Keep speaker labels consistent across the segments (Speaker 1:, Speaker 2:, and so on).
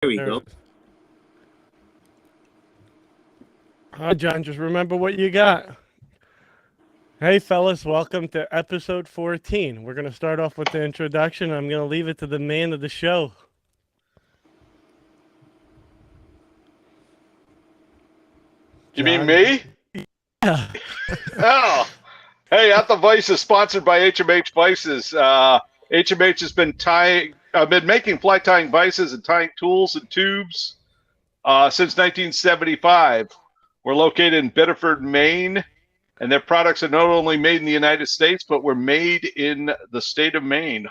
Speaker 1: There we go.
Speaker 2: Hi, John. Just remember what you got. Hey, fellas, welcome to episode 14. We're going to start off with the introduction. I'm going to leave it to the man of the show.
Speaker 3: You mean me?
Speaker 2: Yeah.
Speaker 3: Oh, hey, At the Vice is sponsored by HMH Vises. HMH has been making fly tying vices and tying tools and tubes since 1975. We're located in Biddeford, Maine, and their products are not only made in the United States, but were made in the state of Maine.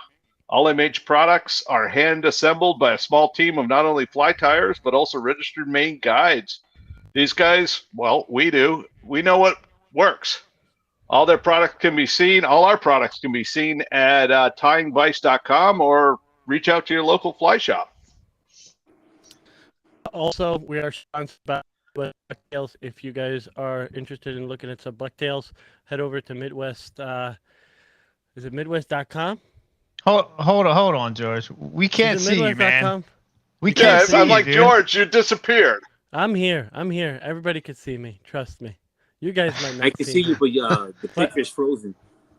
Speaker 3: All MH products are hand assembled by a small team of not only fly tyers, but also registered Maine guides. These guys, well, we do. We know what works. All their products can be seen. All our products can be seen at tyingvice.com or reach out to your local fly shop.
Speaker 2: Also, we are sponsored by Bucktails. If you guys are interested in looking at some Bucktails, head over to Midwest. Is it Midwest.com?
Speaker 4: Hold on, George. We can't see you, man. We can't see you,
Speaker 3: I'm like,
Speaker 4: dude.
Speaker 3: George, you disappeared.
Speaker 2: I'm here. Everybody can see me. Trust me. You guys might not.
Speaker 1: I can see you, but the picture's frozen.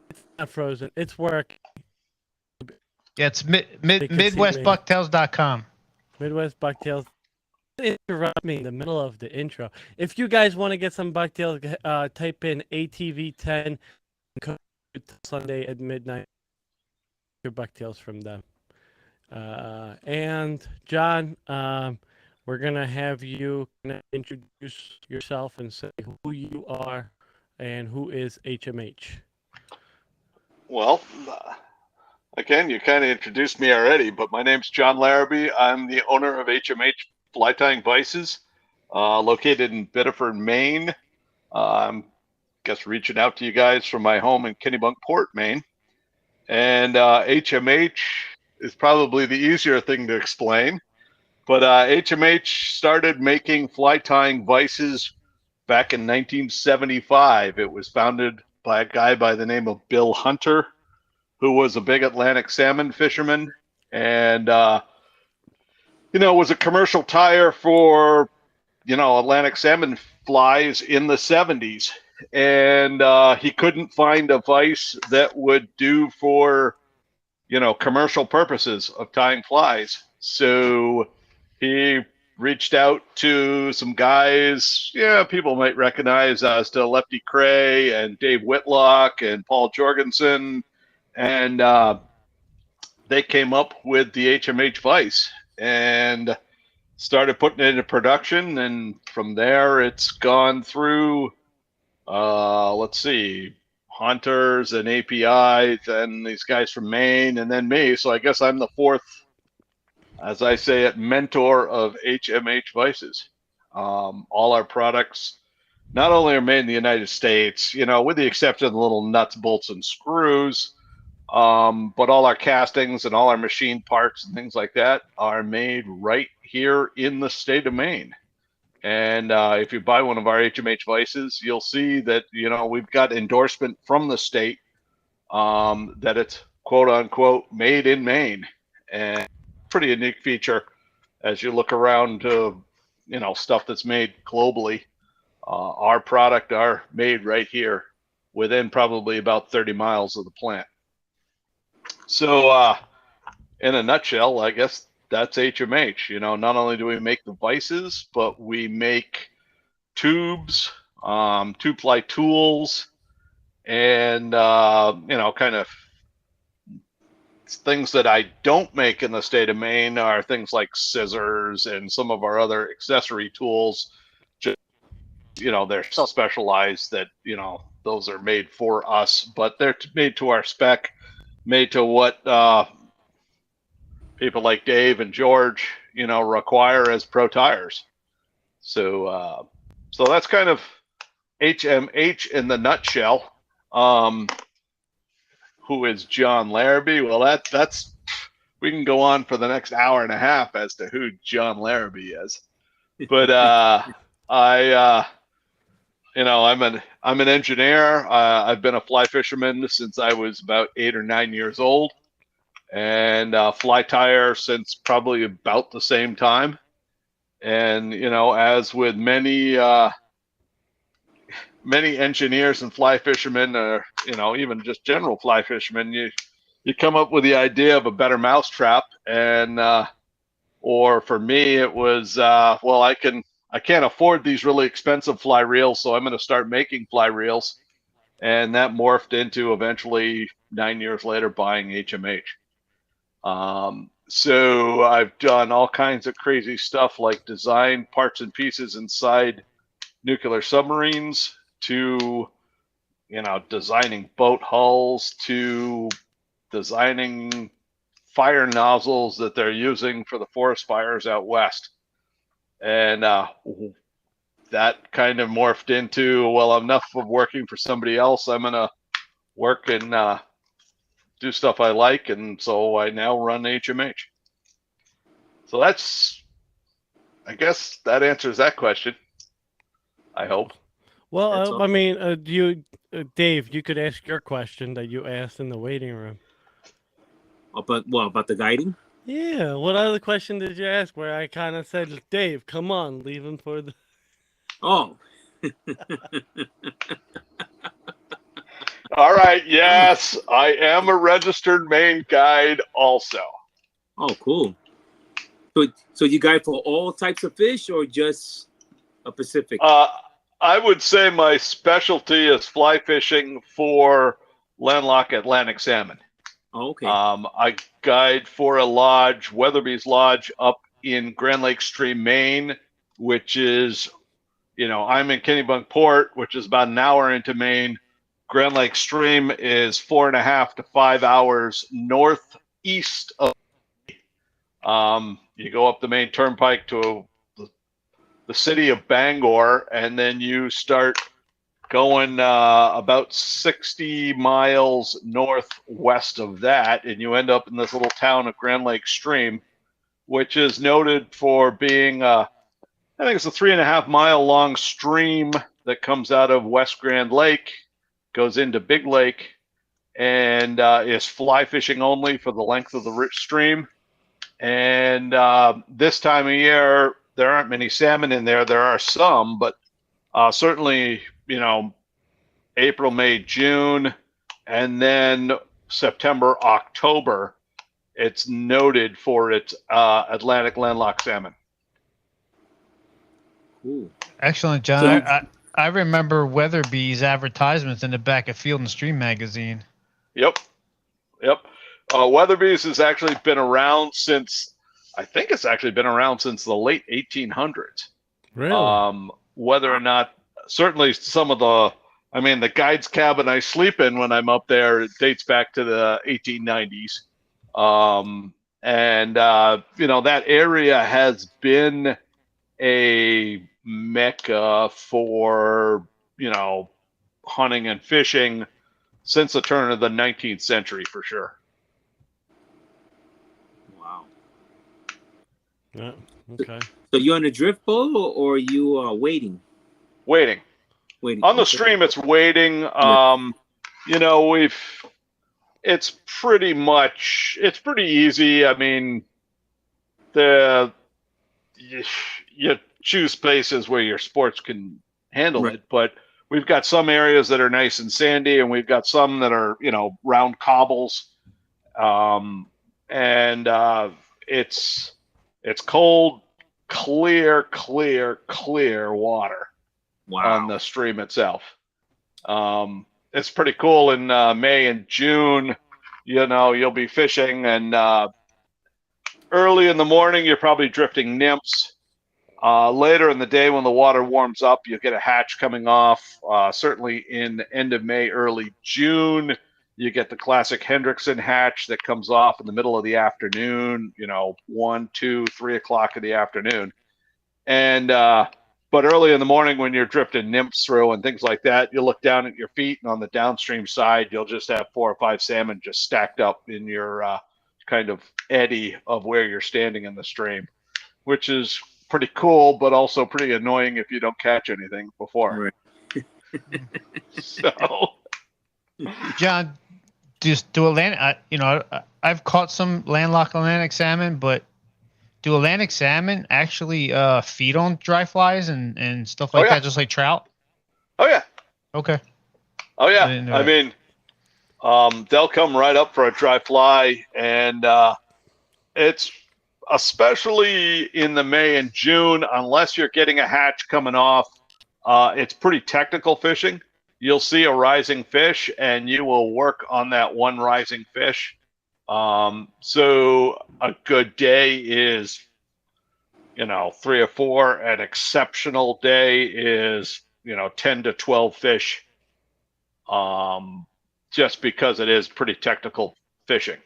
Speaker 2: It's not frozen. It's work.
Speaker 4: Yeah, it's MidwestBucktails.com.
Speaker 2: Midwest Bucktails. Interrupt me in the middle of the intro. If you guys want to get some Bucktails, type in ATV10 Sunday at midnight. Your Bucktails from them. And John, we're gonna have you introduce yourself and say who you are and who is HMH.
Speaker 3: Well, again, you kind of introduced me already, but my name's Jon Larrabee. I'm the owner of HMH Fly Tying Vises, located in Biddeford, Maine. I'm reaching out to you guys from my home in Kennebunkport, Maine. And HMH is probably the easier thing to explain. But HMH started making fly tying vices back in 1975. It was founded by a guy by the name of Bill Hunter, who was a big Atlantic salmon fisherman, and was a commercial tyer for Atlantic salmon flies in the 70s. And he couldn't find a vise that would do for commercial purposes of tying flies. So he reached out to some guys, people might recognize still Lefty Cray and Dave Whitlock and Paul Jorgensen, and they came up with the HMH Vise and started putting it into production. And from there, it's gone through, Hunters and API, then these guys from Maine, and then me. So I guess I'm the fourth, as I say it, mentor of HMH Vises. All our products not only are made in the United States, with the exception of the little nuts, bolts, and screws, but all our castings and all our machine parts and things like that are made right here in the state of Maine. And if you buy one of our HMH Vises, you'll see that, we've got endorsement from the state that it's quote unquote made in Maine. And pretty unique feature as you look around to, stuff that's made globally. Our product are made right here within probably about 30 miles of the plant. So in a nutshell, I guess that's HMH. Not only do we make the vices, but we make tubes, two-ply tools, and kind of things that I don't make in the state of Maine are things like scissors and some of our other accessory tools. Just, they're so specialized that those are made for us, but they're made to our spec, made to what people like Dave and George, require as pro tires. So that's kind of HMH in the nutshell. Who is Jon Larrabee? Well, that's we can go on for the next hour and a half as to who Jon Larrabee is. But I'm an engineer. I've been a fly fisherman since I was about 8 or 9 years old. and fly tire since probably about the same time. And, you know, as with many engineers and fly fishermen, or, you know, even just general fly fishermen, you come up with the idea of a better mousetrap. And, or for me, it was, well, I can't afford these really expensive fly reels, so I'm going to start making fly reels. And that morphed into eventually 9 years later buying HMH. So I've done all kinds of crazy stuff, like design parts and pieces inside nuclear submarines, to, you know, designing boat hulls, to designing fire nozzles that they're using for the forest fires out west. And that kind of morphed into, well, enough of working for somebody else. I'm going to work and do stuff I like. And so I now run HMH. So that's, I guess that answers that question, I hope.
Speaker 2: Well, I mean, Dave, you could ask your question that you asked in the waiting room.
Speaker 1: About the guiding?
Speaker 2: Yeah. What other question did you ask where I kind of said, Dave, come on, leave him for the...
Speaker 1: Oh.
Speaker 3: All right. Yes, I am a registered Maine guide also.
Speaker 1: Oh, cool. So you guide for all types of fish or just a Pacific?
Speaker 3: I would say my specialty is fly fishing for landlocked Atlantic salmon.
Speaker 1: Oh, okay.
Speaker 3: I guide for a lodge, Weatherby's Lodge, up in Grand Lake Stream, Maine, which is, you know, I'm in Kennebunkport, which is about an hour into Maine. Grand Lake Stream is 4.5 to 5 hours northeast of. You go up the main turnpike to the city of Bangor, and then you start going about 60 miles northwest of that, and you end up in this little town of Grand Lake Stream, which is noted for being, I think it's a 3.5 mile long stream that comes out of West Grand Lake, goes into Big Lake, and is fly fishing only for the length of the stream. And this time of year, there aren't many salmon in there. There are some, but certainly, you know, April, May, June, and then September, October, it's noted for its Atlantic landlocked salmon.
Speaker 1: Cool.
Speaker 4: Excellent, John. I remember Weatherby's advertisements in the back of Field and Stream magazine.
Speaker 3: Yep. Weatherby's has actually been around since, I think it's actually been around since the late 1800s.
Speaker 2: Really?
Speaker 3: Whether or not, certainly some of the guide's cabin I sleep in when I'm up there, it dates back to the 1890s. You know, that area has been a mecca for, you know, hunting and fishing since the turn of the 19th century, for sure.
Speaker 1: Wow.
Speaker 2: Yeah. Okay.
Speaker 1: So you're on a drift boat or you are waiting?
Speaker 3: Waiting. On the stream, it's waiting. You know, it's pretty easy. I mean, you choose spaces where your sports can handle it, but we've got some areas that are nice and sandy, and we've got some that are, you know, round cobbles. It's cold, clear water.
Speaker 1: Wow.
Speaker 3: On the stream itself. It's pretty cool. In May and June, you know, you'll be fishing, and early in the morning, you're probably drifting nymphs. Later in the day, when the water warms up, you'll get a hatch coming off. Certainly in the end of May, early June, you get the classic Hendrickson hatch that comes off in the middle of the afternoon, you know, 1, 2, 3 o'clock in the afternoon. And but early in the morning, when you're drifting nymphs through and things like that, you'll look down at your feet, and on the downstream side, you'll just have 4 or 5 salmon just stacked up in your kind of eddy of where you're standing in the stream, which is pretty cool, but also pretty annoying if you don't catch anything before.
Speaker 1: Right.
Speaker 3: So,
Speaker 4: John, do Atlantic? You know, I've caught some landlocked Atlantic salmon, but do Atlantic salmon actually feed on dry flies and stuff
Speaker 3: Oh
Speaker 4: like
Speaker 3: yeah.
Speaker 4: that, just like trout?
Speaker 3: Oh yeah.
Speaker 4: Okay.
Speaker 3: Oh
Speaker 4: I
Speaker 3: yeah.
Speaker 4: didn't know
Speaker 3: I
Speaker 4: that.
Speaker 3: mean, they'll come right up for a dry fly, and it's especially in the May and June, unless you're getting a hatch coming off. It's pretty technical fishing. You'll see a rising fish, and you will work on that one rising fish. So a good day is, 3 or 4. An exceptional day is, 10 to 12 fish. Just because it is pretty technical fishing.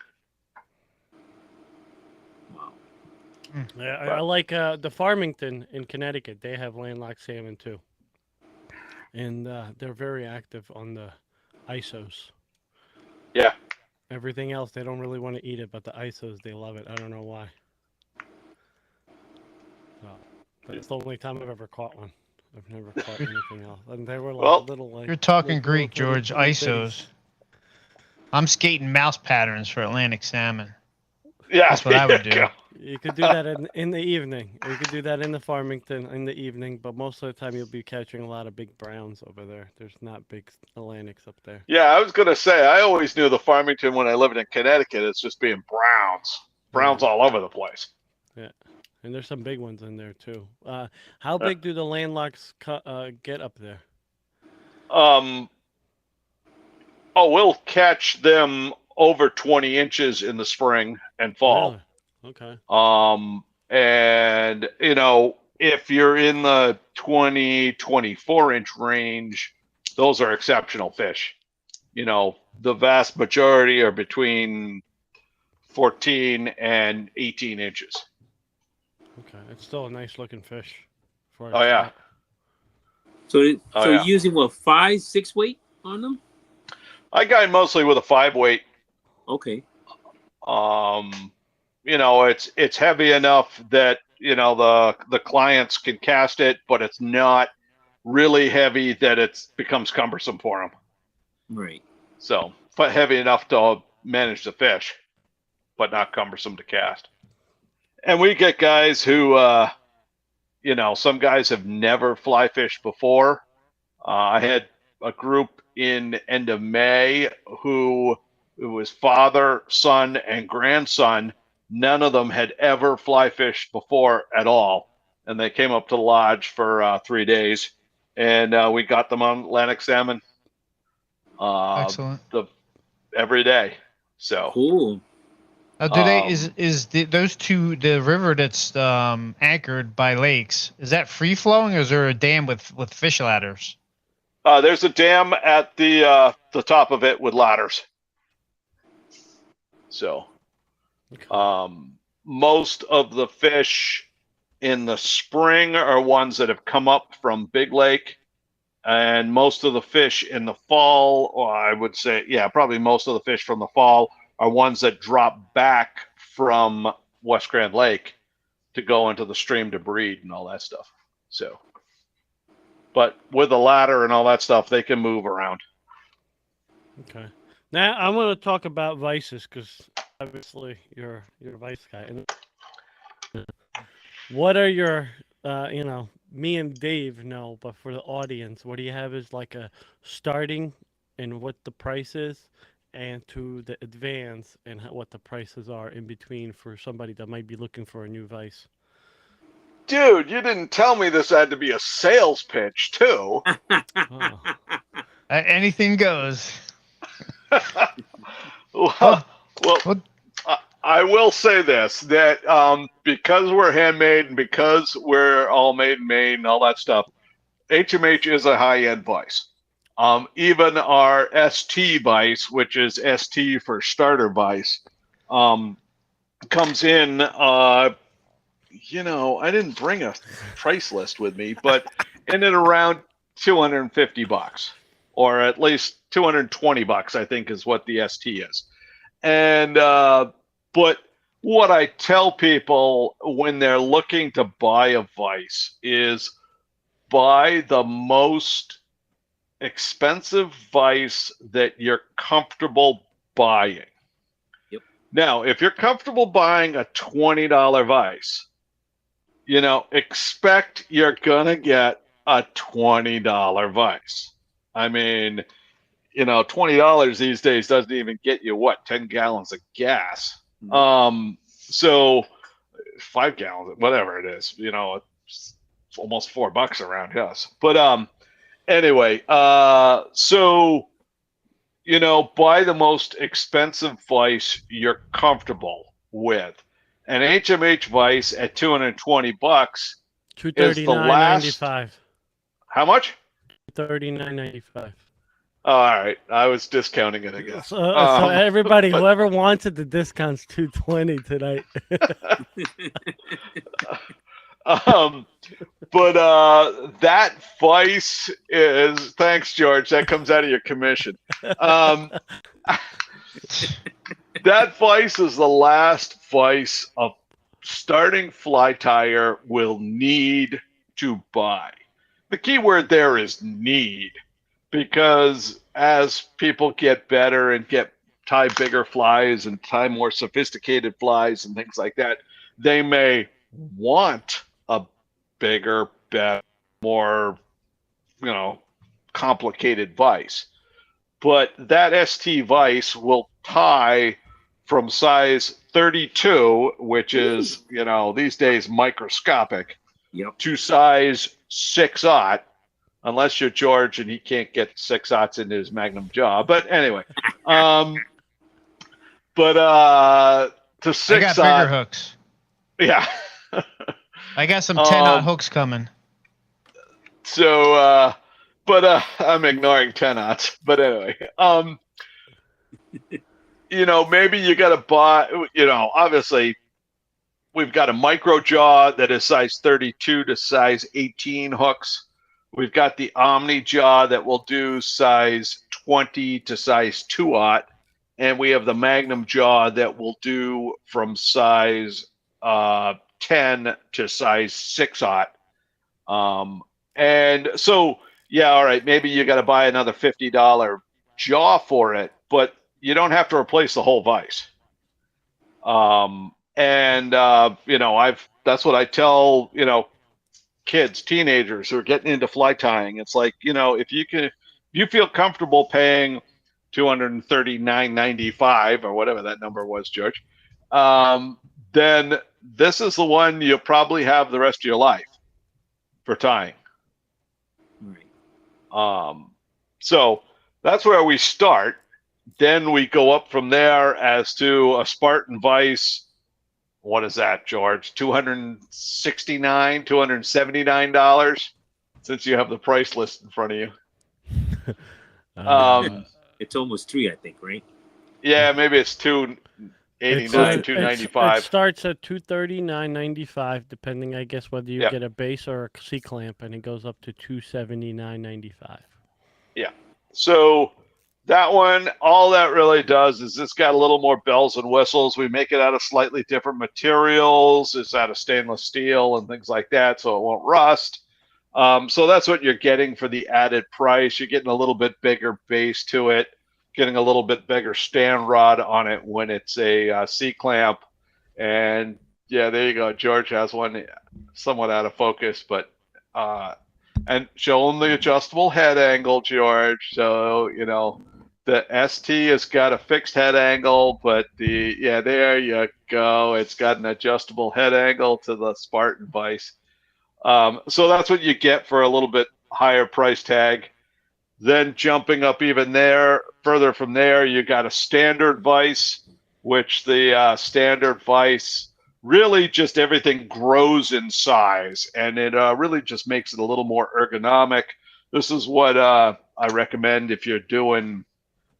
Speaker 2: Yeah, I like the Farmington in Connecticut. They have landlocked salmon too, and they're very active on the ISOs.
Speaker 3: Yeah.
Speaker 2: Everything else, they don't really want to eat it, but the ISOs, they love it. I don't know why. So, but it's the only time I've ever caught one. I've never caught anything else, and they were like
Speaker 3: Well,
Speaker 2: little, like
Speaker 4: You're talking
Speaker 2: like
Speaker 4: Greek,
Speaker 2: little
Speaker 4: George.
Speaker 2: bitties.
Speaker 4: ISOs. I'm skating mouse patterns for Atlantic salmon.
Speaker 3: Yeah.
Speaker 4: That's what I would
Speaker 3: there you
Speaker 4: do.
Speaker 3: go.
Speaker 2: You could do that in the evening. You could do that in the Farmington in the evening, but most of the time you'll be catching a lot of big browns over there. There's not big Atlantics up there.
Speaker 3: Yeah, I was gonna say I always knew the Farmington when I lived in Connecticut. It's just being browns all over the place.
Speaker 2: Yeah, and there's some big ones in there too. How big do the landlocks get up there?
Speaker 3: We'll catch them over 20 inches in the spring and fall.
Speaker 2: Really? Okay.
Speaker 3: And if you're in the 20, 24-inch range, those are exceptional fish. The vast majority are between 14 and 18 inches.
Speaker 2: Okay, it's still a nice looking fish.
Speaker 3: Oh yeah.
Speaker 1: So
Speaker 3: Yeah.
Speaker 1: using what, 5, 6 weight on them?
Speaker 3: I guide mostly with a 5 weight.
Speaker 1: Okay.
Speaker 3: It's heavy enough that the clients can cast it, but it's not really heavy that it becomes cumbersome for them.
Speaker 1: Right.
Speaker 3: So, but heavy enough to manage the fish, but not cumbersome to cast. And we get guys who, some guys have never fly fished before. I had a group in end of May who it was father, son, and grandson. None of them had ever fly fished before at all. And they came up to the lodge for 3 days, and we got them on Atlantic salmon.
Speaker 4: Excellent.
Speaker 3: Every day. So
Speaker 1: Cool.
Speaker 4: Do they those two, the river that's anchored by lakes, is that free flowing or is there a dam with fish ladders?
Speaker 3: There's a dam at the top of it with ladders. So, most of the fish in the spring are ones that have come up from Big Lake, and most of the fish in the fall, or I would say, probably most of the fish from the fall are ones that drop back from West Grand Lake to go into the stream to breed and all that stuff. So, but with the ladder and all that stuff, they can move around.
Speaker 2: Okay. Now I'm going to talk about vices because obviously you're a vice guy. What are your, me and Dave know, but for the audience, what do you have is like a starting and what the price is, and to the advance and what the prices are in between for somebody that might be looking for a new vice?
Speaker 3: Dude, you didn't tell me this had to be a sales pitch, too.
Speaker 2: Oh.
Speaker 4: Anything goes.
Speaker 3: Well, I will say this, that because we're handmade and because we're all made in Maine and all that stuff, HMH is a high-end vice. Even our ST vice, which is ST for starter vice, comes in, I didn't bring a price list with me, but in and around $250, or at least $220, I think is what the ST is. And, but what I tell people when they're looking to buy a vice is buy the most expensive vice that you're comfortable buying.
Speaker 1: Yep.
Speaker 3: Now, if you're comfortable buying a $20 vise, expect you're going to get a $20 vise. I mean, $20 these days doesn't even get you 10 gallons of gas. So 5 gallons, whatever it is, it's almost $4 around here. But anyway, so buy the most expensive vise you're comfortable with. An HMH Vise at $220 is the last.
Speaker 2: $239.95.
Speaker 3: How much?
Speaker 2: $239.95.
Speaker 3: All right, I was discounting it, I guess.
Speaker 2: So everybody, whoever wanted the discounts, $220 tonight.
Speaker 3: But that Vice is, thanks, George. That comes out of your commission. That Vice is the last Vice a starting fly tyer will need to buy. The key word there is need, because as people get better and tie bigger flies and tie more sophisticated flies and things like that, they may want a bigger, better, more, complicated vise. But that ST vise will tie from size 32, which is, these days microscopic, to size 6/0, unless you're George and he can't get 6/0 into his Magnum jaw. But anyway, to 6/0.
Speaker 4: I got bigger hooks.
Speaker 3: Yeah.
Speaker 4: I got some 10-aught hooks coming.
Speaker 3: So, but I'm ignoring 10-aughts. But anyway, maybe you got to buy, obviously we've got a micro jaw that is size 32 to size 18 hooks. We've got the Omni jaw that will do size 20 to size 2/0. And we have the Magnum jaw that will do from size 10 to size 6/0. And so, yeah, all right, maybe you got to buy another $50 jaw for it, but you don't have to replace the whole vise. That's what I tell, kids, teenagers who are getting into fly tying. It's like, if you feel comfortable paying $239.95 or whatever that number was, George, then this is the one you'll probably have the rest of your life for tying. Right. So that's where we start. Then we go up from there as to a Spartan Vise. What is that, George? $269, $279, since you have the price list in front of you.
Speaker 1: It's almost $3, I think, right?
Speaker 3: Yeah, maybe it's $289, $295.
Speaker 2: It starts at $239.95, depending, I guess, whether you get a base or a C clamp, and it goes up to $279.95.
Speaker 3: Yeah. So that one, all that really does is it's got a little more bells and whistles. We make it out of slightly different materials. It's out of stainless steel and things like that, so it won't rust. So that's what you're getting for the added price. You're getting a little bit bigger base to it, getting a little bit bigger stand rod on it when it's a C-clamp. And, yeah, there you go. George has one somewhat out of focus, but and showing the adjustable head angle, George. So, the ST has got a fixed head angle, but there you go. It's got an adjustable head angle to the Spartan Vise. So that's what you get for a little bit higher price tag. Then jumping up even further from there, you got a standard vise, which the standard vise really just everything grows in size, and it really just makes it a little more ergonomic. This is what I recommend if you're doing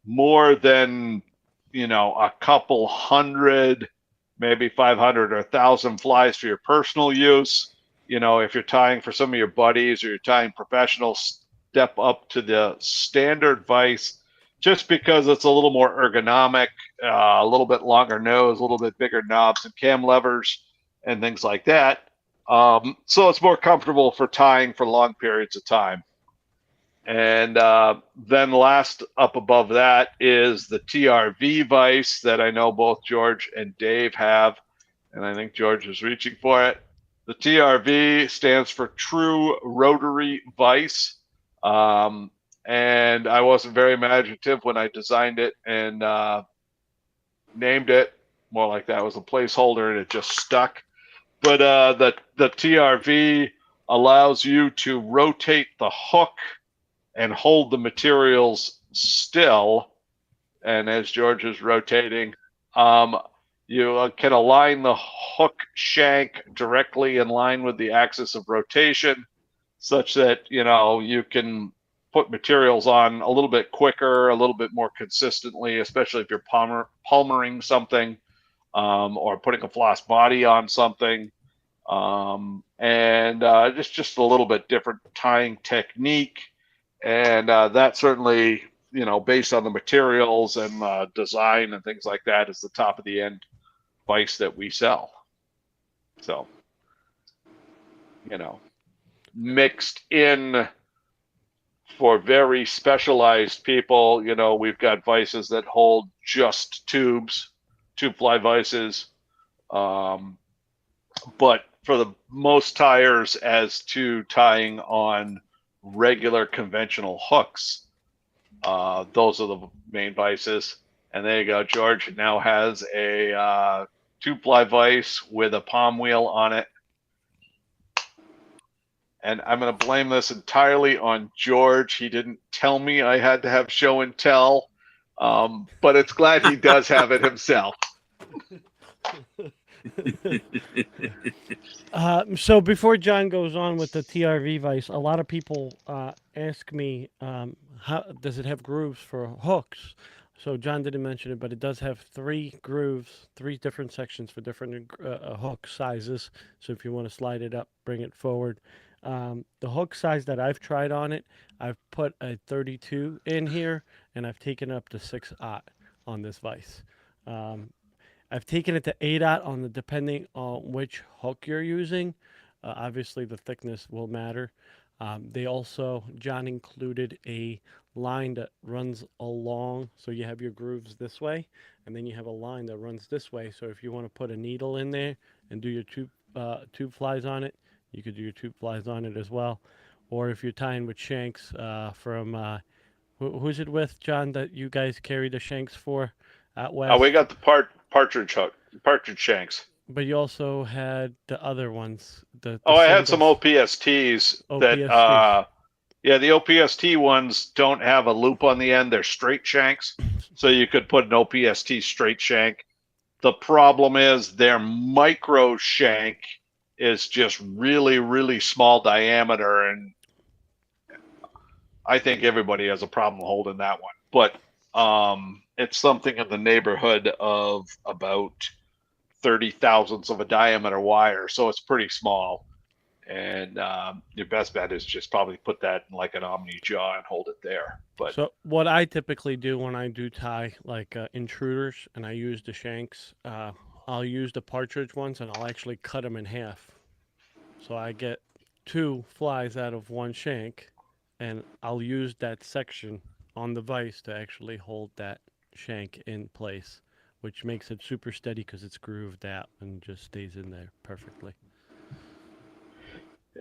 Speaker 3: more than, a couple hundred, maybe 500 or 1,000 flies for your personal use. If you're tying for some of your buddies or you're tying professional, step up to the standard vise just because it's a little more ergonomic, a little bit longer nose, a little bit bigger knobs and cam levers and things like that. So it's more comfortable for tying for long periods of time. And then last up above that is the TRV vise that I know both George and Dave have, and I think George is reaching for it. The TRV stands for True Rotary Vise, and I wasn't very imaginative when I designed it and named it. More like that was a placeholder, and it just stuck. But the TRV allows you to rotate the hook and hold the materials still. And as George is rotating, you can align the hook shank directly in line with the axis of rotation, such that you can put materials on a little bit quicker, a little bit more consistently, especially if you're palmering something, or putting a floss body on something. And just a little bit different tying technique. And that certainly, based on the materials and design and things like that, is the top of the end vise that we sell. So, mixed in for very specialized people, we've got vices that hold just tube fly vices. But for the most tires, as to tying on regular conventional hooks, those are the main vices. And there you go. George now has a tube fly vise with a palm wheel on it. And I'm going to blame this entirely on George. He didn't tell me I had to have show and tell, but it's glad he does have it himself.
Speaker 2: So before John goes on with the TRV vise, a lot of people ask me, how does it have grooves for hooks? So John didn't mention it, but it does have 3 grooves, 3 different sections for different hook sizes. So if you want to slide it up, bring it forward. The hook size that I've tried on it, I've put a 32 in here, and I've taken it up to 6/0 on this vise. I've taken it to 8/0 on the depending on which hook you're using. Obviously, the thickness will matter. They also, John included a line that runs along, so you have your grooves this way, and then you have a line that runs this way. So if you want to put a needle in there and do your tube flies on it, you could do your tube flies on it as well. Or if you're tying with shanks from, who's it with, John, that you guys carry the shanks for out west?
Speaker 3: We got the partridge shanks.
Speaker 2: But you also had the other ones.
Speaker 3: I had some OPSTs that, the OPST ones don't have a loop on the end. They're straight shanks. So you could put an OPST straight shank. The problem is their micro shank is just really, really small diameter. And I think everybody has a problem holding that one. But it's something in the neighborhood of about 30 thousandths of a diameter wire, so it's pretty small. And your best bet is just probably put that in like an Omni jaw and hold it there. But
Speaker 2: so what I typically do when I do tie like intruders and I use the shanks, I'll use the partridge ones and I'll actually cut them in half. So I get 2 flies out of 1 shank, and I'll use that section on the vise to actually hold that shank in place, which makes it super steady because it's grooved out and just stays in there perfectly.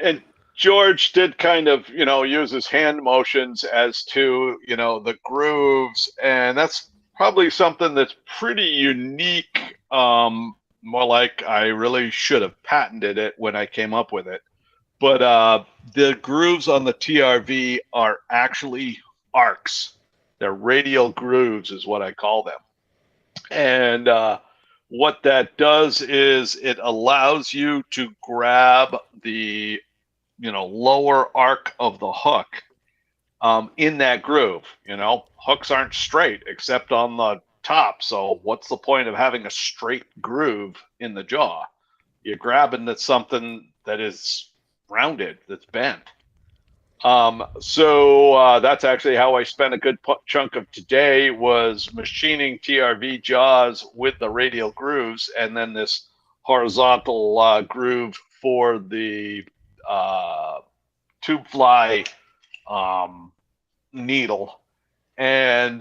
Speaker 3: And George did kind of, use his hand motions as to, the grooves, and that's probably something that's pretty unique. More like I really should have patented it when I came up with it. But the grooves on the TRV are actually arcs. They're radial grooves is what I call them. And what that does is it allows you to grab the lower arc of the hook in that groove. Hooks aren't straight except on the top, so what's the point of having a straight groove in the jaw? You're grabbing at something that is rounded, that's bent. So that's actually how I spent a good chunk of today, was machining TRV jaws with the radial grooves, and then this horizontal groove for the tube fly needle. And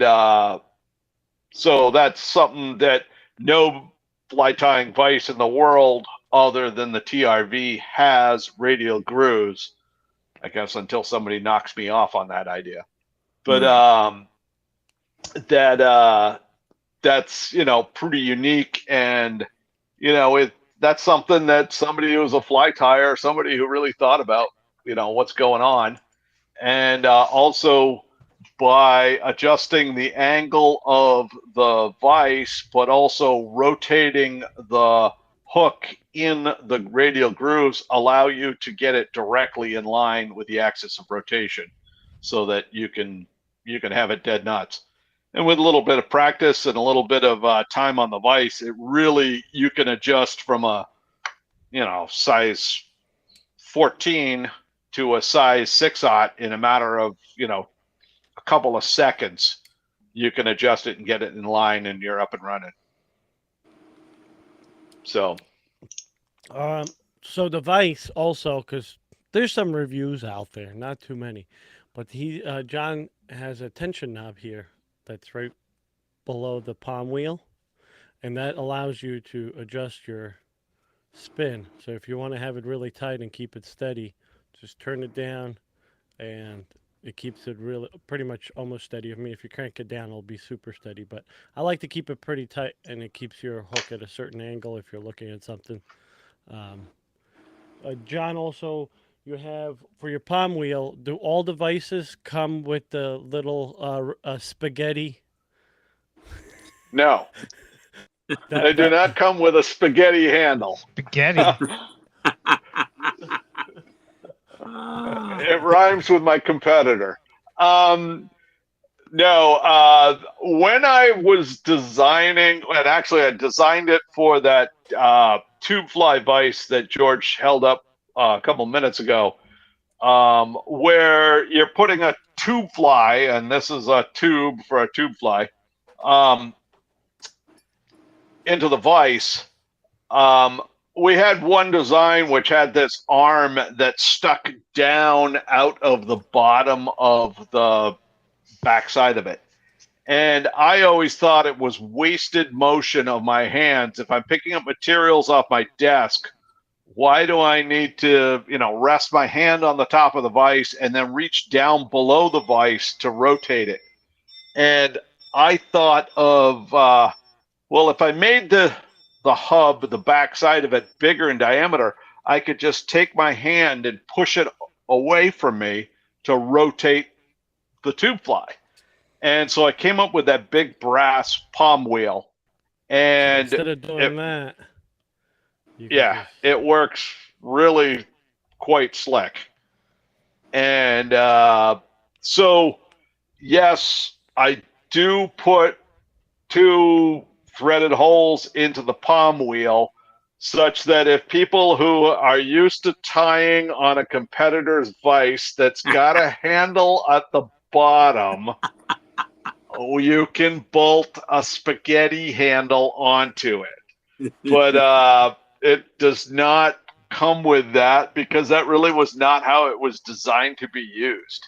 Speaker 3: so that's something that no fly tying vise in the world other than the TRV has radial grooves, I guess, until somebody knocks me off on that idea. But that's, you know, pretty unique. And, you know, that's something that somebody who was a fly tyer, somebody who really thought about, you know, what's going on. And also by adjusting the angle of the vise, but also rotating the hook in the radial grooves, allow you to get it directly in line with the axis of rotation, so that you can have it dead nuts. And with a little bit of practice and a little bit of time on the vise, it really, you can adjust from a, you know, size 14 to a size 6/0 in a matter of, you know, a couple of seconds. You can adjust it and get it in line, and you're up and running. So
Speaker 2: so the vise also, because there's some reviews out there, not too many, but Jon has a tension knob here that's right below the palm wheel, and that allows you to adjust your spin. So if you want to have it really tight and keep it steady, just turn it down, and it keeps it really pretty much almost steady. I mean, if you crank it down, it'll be super steady, but I like to keep it pretty tight, and it keeps your hook at a certain angle if you're looking at something. Jon, also, you have, for your palm wheel, do all devices come with the little spaghetti?
Speaker 3: no, they do not come with a spaghetti handle.
Speaker 4: Spaghetti.
Speaker 3: It rhymes with my competitor. No, when I was designing, and actually I designed it for that tube fly vise that George held up a couple minutes ago, where you're putting a tube fly, and this is a tube for a tube fly, into the vise. We had one design which had this arm that stuck down out of the bottom of the backside of it. And I always thought it was wasted motion of my hands. If I'm picking up materials off my desk, why do I need to, you know, rest my hand on the top of the vise and then reach down below the vise to rotate it? And I thought of, well, if I made the hub, the backside of it, bigger in diameter, I could just take my hand and push it away from me to rotate the tube fly. And so I came up with that big brass palm wheel. And
Speaker 2: instead of doing that,
Speaker 3: it works really quite slick. And so, yes, I do put 2 threaded holes into the palm wheel, such that if people who are used to tying on a competitor's vise that's got a handle at the bottom, you can bolt a spaghetti handle onto it. But it does not come with that, because that really was not how it was designed to be used.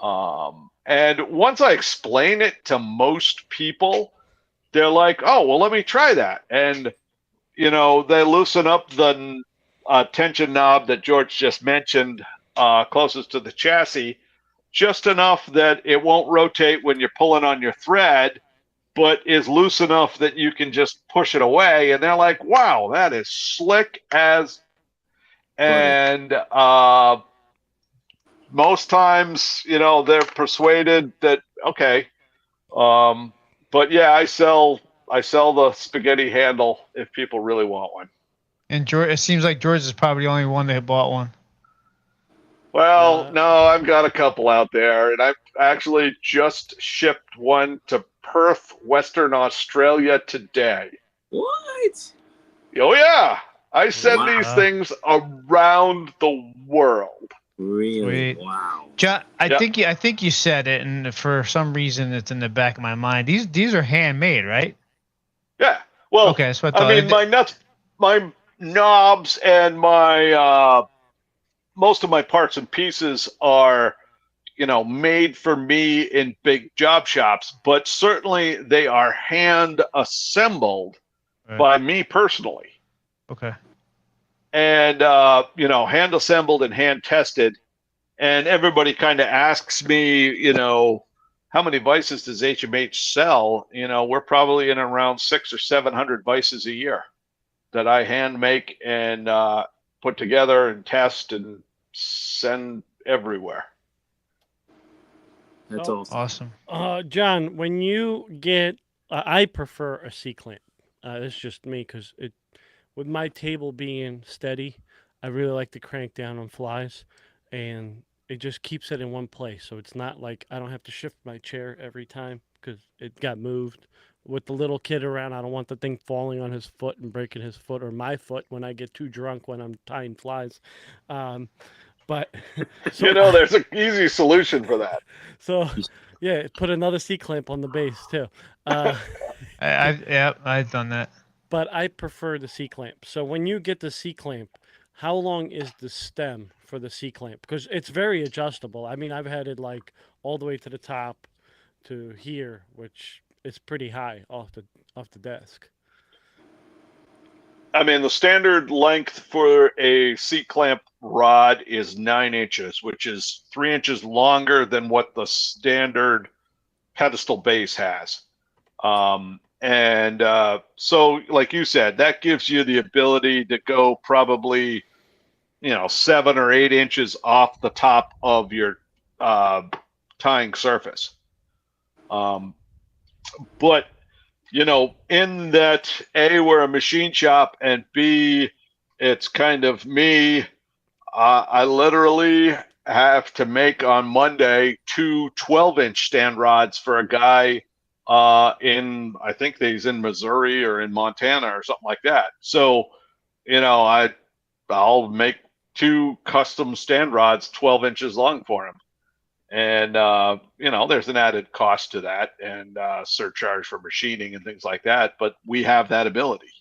Speaker 3: And once I explain it to most people, they're like, oh, well, let me try that. And, you know, they loosen up the tension knob that George just mentioned closest to the chassis, just enough that it won't rotate when you're pulling on your thread, but is loose enough that you can just push it away. And they're like, wow, that is slick as... And most times, you know, they're persuaded that, okay. But yeah, I sell the spaghetti handle if people really want one.
Speaker 4: And George, it seems like George is probably the only one that bought one.
Speaker 3: Well, no, I've got a couple out there, and I've actually just shipped one to Perth, Western Australia today.
Speaker 1: What?
Speaker 3: Oh yeah, I send these things around the world.
Speaker 1: Really?
Speaker 4: Sweet.
Speaker 1: Wow.
Speaker 4: John, I think you said it, and for some reason it's in the back of my mind. These are handmade, right?
Speaker 3: Yeah. Well,
Speaker 4: okay, that's what I
Speaker 3: mean, my knobs, and my most of my parts and pieces are made for me in big job shops, but certainly they are hand assembled
Speaker 4: Right.
Speaker 3: by me personally.
Speaker 4: Okay.
Speaker 3: And, hand assembled and hand tested. And everybody kind of asks me, how many vices does HMH sell? We're probably in around 600 or 700 vices a year that I hand make and put together and test and send everywhere.
Speaker 1: That's
Speaker 2: Oh,
Speaker 1: awesome.
Speaker 4: Awesome.
Speaker 2: John, when you get, I prefer a C clamp. It's just me because with my table being steady, I really like to crank down on flies, and it just keeps it in one place. So it's not like I don't have to shift my chair every time because it got moved. With the little kid around, I don't want the thing falling on his foot and breaking his foot or my foot when I get too drunk when I'm tying flies. But so
Speaker 3: There's an easy solution for that.
Speaker 2: so yeah, put another C clamp on the base too.
Speaker 4: I've done that.
Speaker 2: But I prefer the C clamp. So when you get the C clamp, how long is the stem for the C clamp? Because it's very adjustable. I mean, I've had it like all the way to the top to here, which is pretty high off the desk.
Speaker 3: I mean, the standard length for a C-clamp rod is 9 inches, which is 3 inches longer than what the standard pedestal base has. So, like you said, that gives you the ability to go probably, 7 or 8 inches off the top of your tying surface. But in that A, we're a machine shop, and B, it's kind of me. I literally have to make on Monday 2 12-inch stand rods for a guy I think he's in Missouri or in Montana or something like that. So, I'll make 2 custom stand rods 12 inches long for him. And, there's an added cost to that and surcharge for machining and things like that. But we have that ability.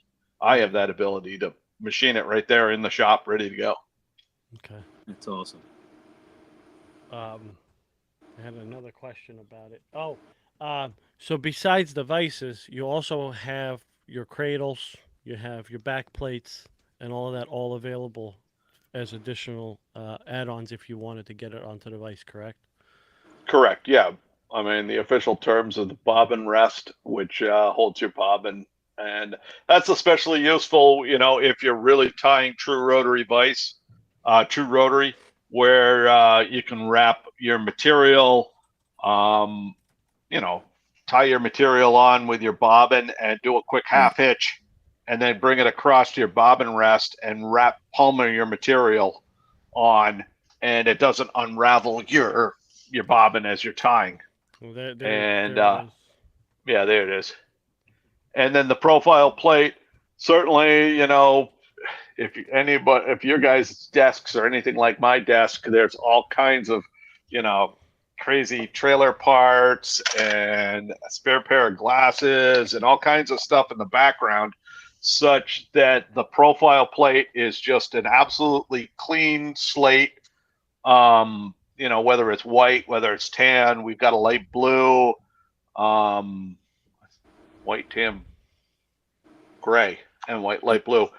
Speaker 3: I have that ability to machine it right there in the shop, ready to go.
Speaker 2: Okay.
Speaker 1: That's awesome.
Speaker 2: I had another question about it. Oh, so besides the vices, you also have your cradles, you have your back plates, and all of that all available as additional add-ons if you wanted to get it onto the vice, correct?
Speaker 3: Correct. Yeah. I mean, the official terms of the bobbin rest, which holds your bobbin. And that's especially useful, if you're really tying true rotary vise, true rotary, where you can wrap your material, tie your material on with your bobbin and do a quick half hitch, and then bring it across to your bobbin rest and wrap palming your material on, and it doesn't unravel your bobbin as you're tying.
Speaker 2: Well, there it is.
Speaker 3: Yeah, there it is. And then the profile plate, certainly, if your guys' desks are anything like my desk, there's all kinds of, crazy trailer parts and a spare pair of glasses and all kinds of stuff in the background, such that the profile plate is just an absolutely clean slate. Whether it's white, whether it's tan, we've got a light blue, white, tan, gray, and light blue.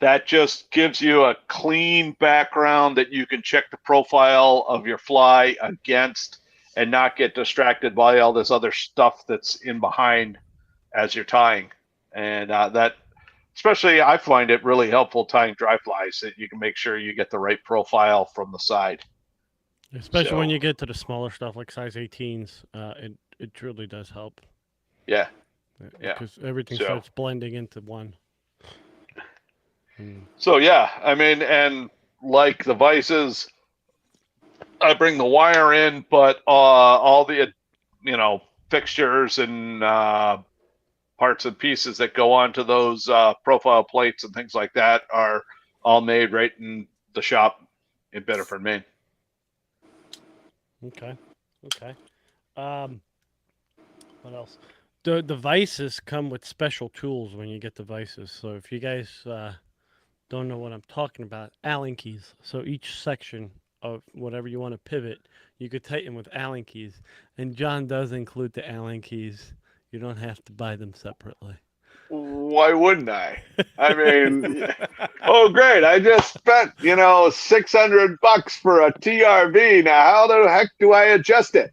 Speaker 3: That just gives you a clean background that you can check the profile of your fly against and not get distracted by all this other stuff that's in behind as you're tying. And that, especially, I find it really helpful tying dry flies, that you can make sure you get the right profile from the side.
Speaker 2: Especially when you get to the smaller stuff like size 18s, it truly does help.
Speaker 3: Yeah.
Speaker 2: Because everything starts blending into one.
Speaker 3: So, yeah, I mean, and like the vices, I bring the wire in, but all the, fixtures and parts and pieces that go onto those profile plates and things like that are all made right in the shop in Bedford, Maine.
Speaker 2: Okay. What else? The vices come with special tools when you get the vices. So if you guys don't know what I'm talking about, Allen keys. So each section of whatever you want to pivot, you could tighten with Allen keys. And John does include the Allen keys. You don't have to buy them separately.
Speaker 3: Why wouldn't I? I mean, oh great! I just spent $600 for a TRV. Now, how the heck do I adjust it?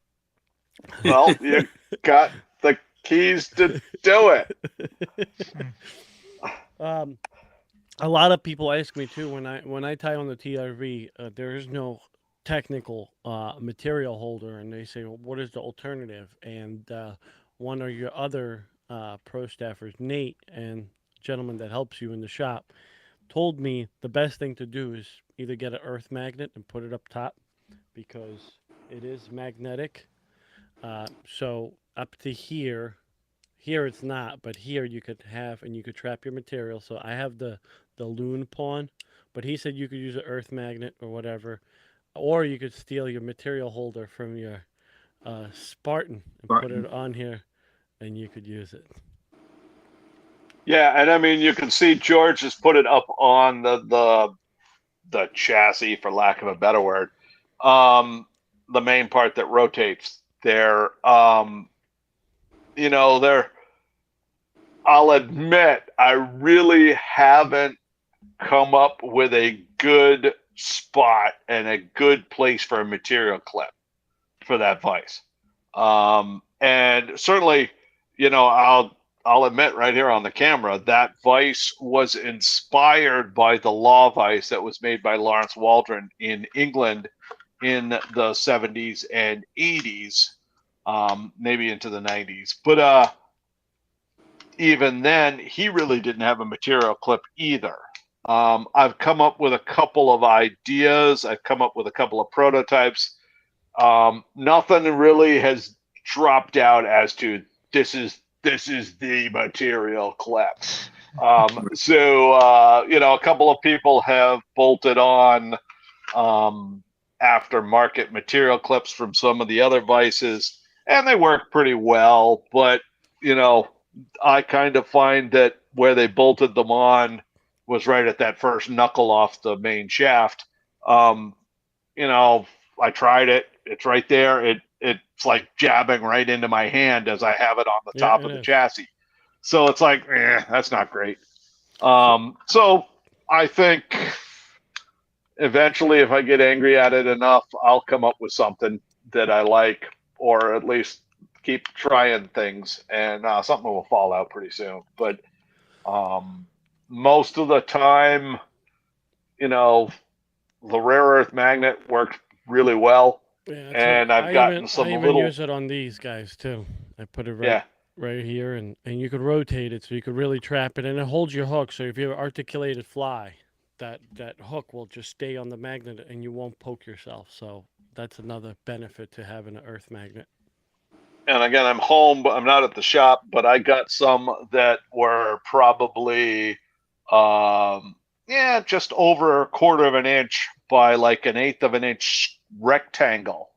Speaker 3: Well, you got the keys to do it.
Speaker 2: A lot of people ask me too when I tie on the TRV, there is no technical material holder, and they say, well, what is the alternative? And one of your other pro staffers, Nate, and gentleman that helps you in the shop, told me the best thing to do is either get an earth magnet and put it up top because it is magnetic. So up to here it's not, but here you could have, and you could trap your material. So I have the loon pawn, but he said you could use an earth magnet or whatever, or you could steal your material holder from your Spartan and put it on here, and you could use it.
Speaker 3: Yeah, and I mean, you can see George has put it up on the chassis, for lack of a better word, the main part that rotates there. I'll admit, I really haven't come up with a good spot and a good place for a material clip for that vise. And certainly, I'll admit right here on the camera, that vise was inspired by the law vise that was made by Lawrence Waldron in England in the 70s and 80s, maybe into the 90s. But even then, he really didn't have a material clip either. I've come up with a couple of ideas. I've come up with a couple of prototypes. Nothing really has dropped out as to this is the material clip. So a couple of people have bolted on aftermarket material clips from some of the other vices, and they work pretty well. But I kind of find that where they bolted them on was right at that first knuckle off the main shaft. I tried it. It's right there. It's like jabbing right into my hand as I have it on the top of the chassis. So it's like, that's not great. So I think eventually, if I get angry at it enough, I'll come up with something that I like, or at least keep trying things, and something will fall out pretty soon. But most of the time, the rare earth magnet works really well.
Speaker 2: Yeah,
Speaker 3: and I've gotten some
Speaker 2: I even use it on these guys too. I put it right here, and you could rotate it so you could really trap it, and it holds your hook. So if you have an articulated fly, that hook will just stay on the magnet, and you won't poke yourself. So that's another benefit to having an earth magnet.
Speaker 3: And again, I'm home, but I'm not at the shop. But I got some that were probably, just over 1/4 of an inch by like 1/8 of an inch rectangle.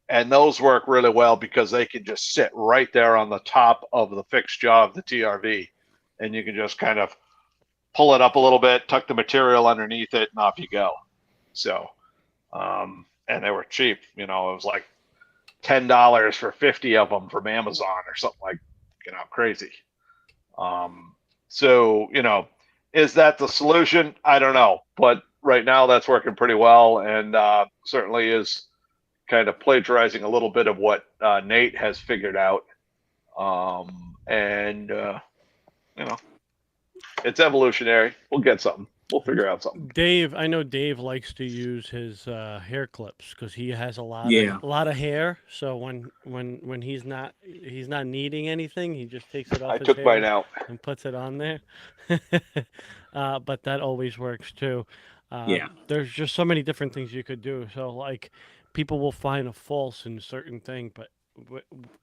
Speaker 3: And those work really well because they can just sit right there on the top of the fixed jaw of the TRV. And you can just kind of pull it up a little bit, tuck the material underneath it, and off you go. So, and they were cheap. It was like $10 for 50 of them from Amazon or something like, crazy. So, is that the solution? I don't know. But right now that's working pretty well, and certainly is kind of plagiarizing a little bit of what Nate has figured out. It's evolutionary. We'll get something. We'll figure out something.
Speaker 2: Dave, I know Dave likes to use his hair clips because he has a lot of hair. So when he's not needing anything, he just takes it off.
Speaker 3: I took mine out
Speaker 2: and puts it on there. But that always works too. There's just so many different things you could do. So like, people will find a false in a certain thing, but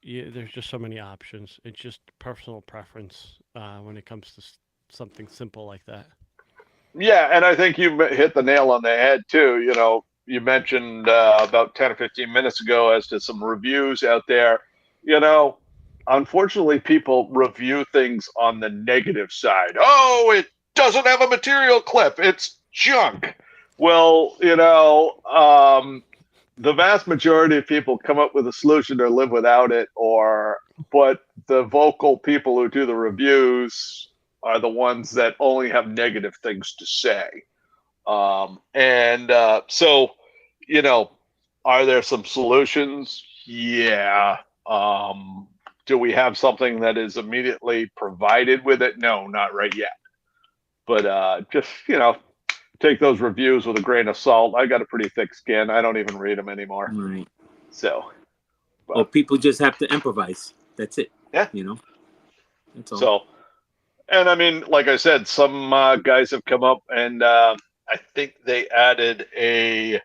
Speaker 2: there's just so many options. It's just personal preference when it comes to something simple like that.
Speaker 3: Yeah, and I think you hit the nail on the head too. You mentioned about 10 or 15 minutes ago as to some reviews out there. Unfortunately, people review things on the negative side. Oh, it doesn't have a material clip. It's junk. Well, the vast majority of people come up with a solution or live without it, but the vocal people who do the reviews are the ones that only have negative things to say. So, are there some solutions? Yeah. Do we have something that is immediately provided with it? No, not right yet. But just, take those reviews with a grain of salt. I got a pretty thick skin. I don't even read them anymore.
Speaker 1: Right.
Speaker 3: So.
Speaker 1: Well, people just have to improvise. That's it.
Speaker 3: Yeah.
Speaker 1: That's all.
Speaker 3: So, and I mean, like I said, some guys have come up and I think they added a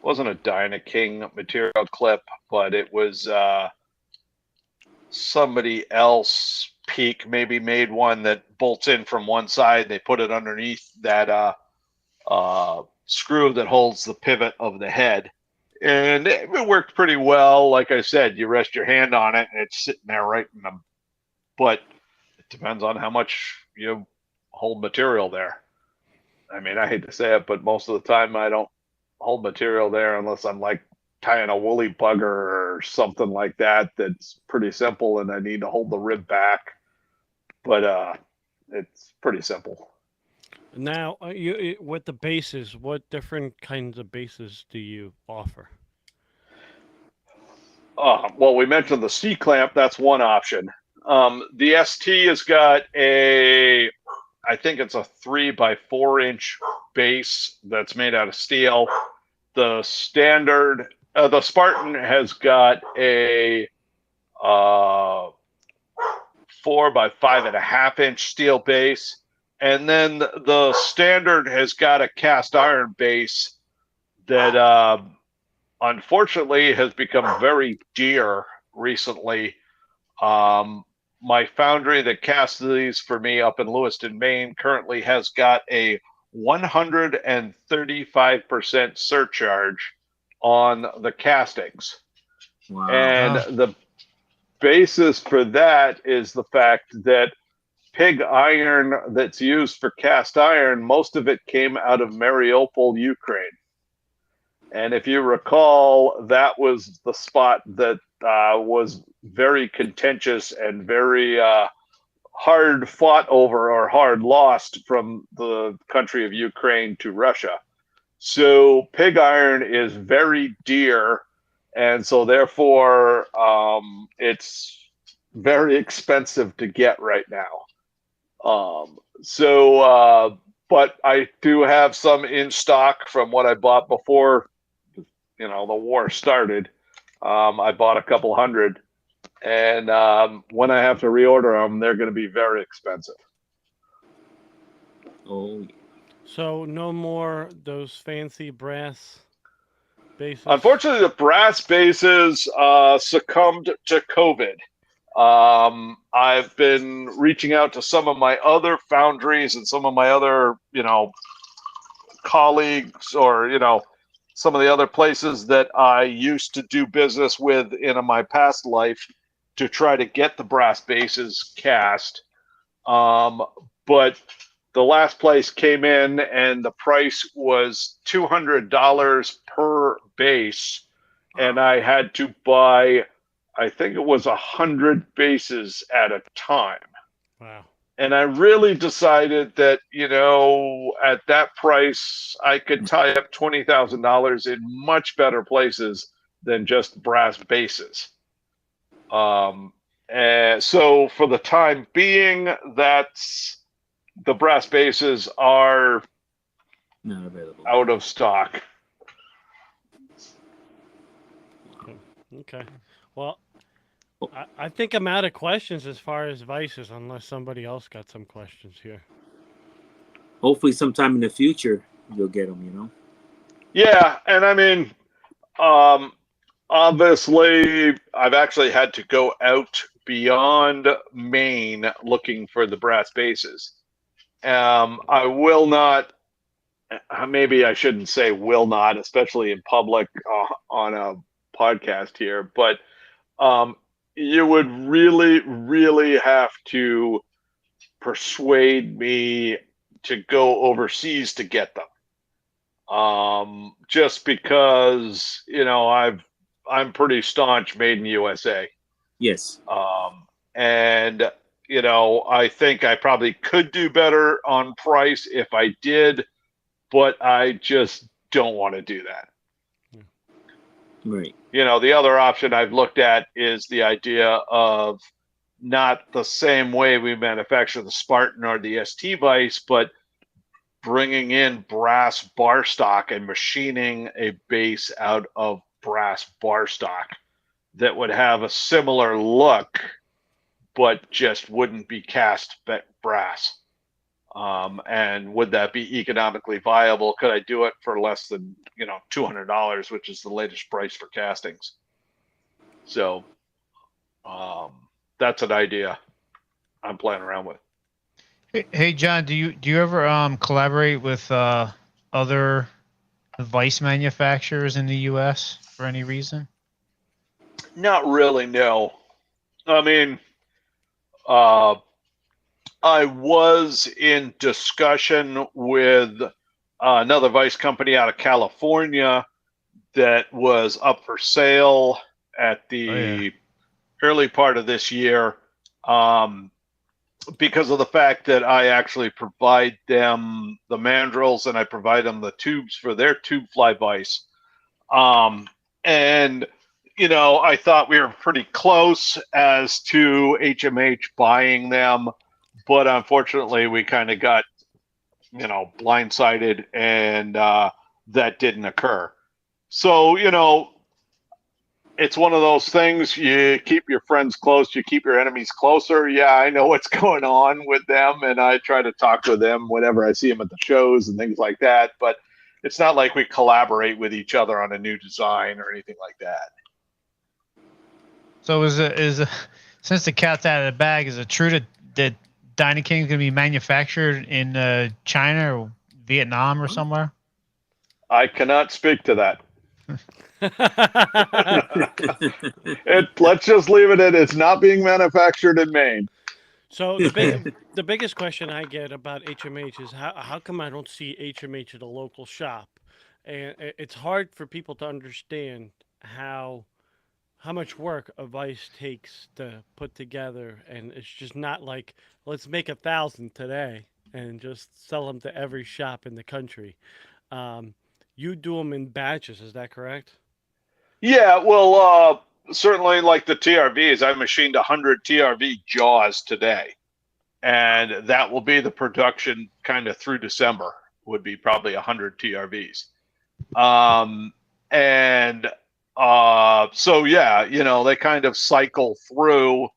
Speaker 3: wasn't a Dyna King material clip, but it was somebody else. Peak maybe made one that bolts in from one side. They put it underneath that screw that holds the pivot of the head. And it worked pretty well. Like I said, you rest your hand on it and it's sitting there right in them. But it depends on how much you hold material there. I mean, I hate to say it, but most of the time I don't hold material there unless I'm like tying a woolly bugger or something like that. That's pretty simple and I need to hold the rib back. But it's pretty simple.
Speaker 2: Now, you with the bases, what different kinds of bases do you offer?
Speaker 3: Well, we mentioned the C-clamp. That's one option. The ST has got I think it's a 3x4-inch base that's made out of steel. The standard, the Spartan has got a 4x5.5-inch steel base. And then the standard has got a cast iron base that unfortunately has become very dear recently. My foundry that casts these for me up in Lewiston, Maine, currently has got a 135% surcharge on the castings.
Speaker 1: Wow.
Speaker 3: And the basis for that is the fact that pig iron that's used for cast iron, most of it came out of Mariupol, Ukraine. And if you recall, that was the spot that was very contentious and very hard fought over or hard lost from the country of Ukraine to Russia. So pig iron is very dear, and so therefore it's very expensive to get right now. But I do have some in stock from what I bought before, the war started. I bought a couple hundred, and when I have to reorder them, they're going to be very expensive.
Speaker 1: Oh.
Speaker 2: So no more those fancy brass bases?
Speaker 3: Unfortunately, the brass bases succumbed to COVID. I've been reaching out to some of my other foundries and some of my other, colleagues or, some of the other places that I used to do business with in my past life to try to get the brass bases cast. But the last place came in and the price was $200 per base. And I had to buy, I think it was 100 bases at a time.
Speaker 2: Wow.
Speaker 3: And I really decided that, at that price, I could tie up $20,000 in much better places than just brass bases. And so for the time being, the brass bases are
Speaker 1: Not available.
Speaker 3: out of stock.
Speaker 2: Okay. Well, I think I'm out of questions as far as vices, unless somebody else got some questions here.
Speaker 1: Hopefully sometime in the future you'll get them,
Speaker 3: Yeah, and I mean, obviously, I've actually had to go out beyond Maine looking for the brass bases. I will not, maybe I shouldn't say will not, especially in public on a podcast here, but you would really, really have to persuade me to go overseas to get them. Just because, I'm pretty staunch made in USA.
Speaker 1: Yes.
Speaker 3: And, I think I probably could do better on price if I did, but I just don't want to do that.
Speaker 1: Right.
Speaker 3: The other option I've looked at is the idea of not the same way we manufacture the Spartan or the ST Vice, but bringing in brass bar stock and machining a base out of brass bar stock that would have a similar look, but just wouldn't be cast brass. And would that be economically viable? Could I do it for less than, $200, which is the latest price for castings? So that's an idea I'm playing around with.
Speaker 4: Hey John, do you ever collaborate with other device manufacturers in the U.S. for any reason?
Speaker 3: Not really, no. I mean, I was in discussion with another vice company out of California that was up for sale at the early part of this year, because of the fact that I actually provide them the mandrels and I provide them the tubes for their tube fly vice. And I thought we were pretty close as to HMH buying them, but unfortunately we kind of got, blindsided, and that didn't occur. So, it's one of those things. You keep your friends close, you keep your enemies closer. Yeah, I know what's going on with them, and I try to talk to them whenever I see them at the shows and things like that, but it's not like we collaborate with each other on a new design or anything like that.
Speaker 4: So since the cat's out of the bag, is it true that Dynaking is going to be manufactured in China or Vietnam or somewhere?
Speaker 3: I cannot speak to that. Let's just leave it at it's not being manufactured in Maine.
Speaker 2: So the biggest question I get about HMH is how come I don't see HMH at a local shop, and it's hard for people to understand how much work a vice takes to put together, and it's just not like let's make 1,000 today and just sell them to every shop in the country. You do them in batches, is that correct?
Speaker 3: Yeah, well, certainly like the TRVs, I machined 100 TRV jaws today, and that will be the production kind of through December, would be probably 100 TRVs. So yeah, they kind of cycle through,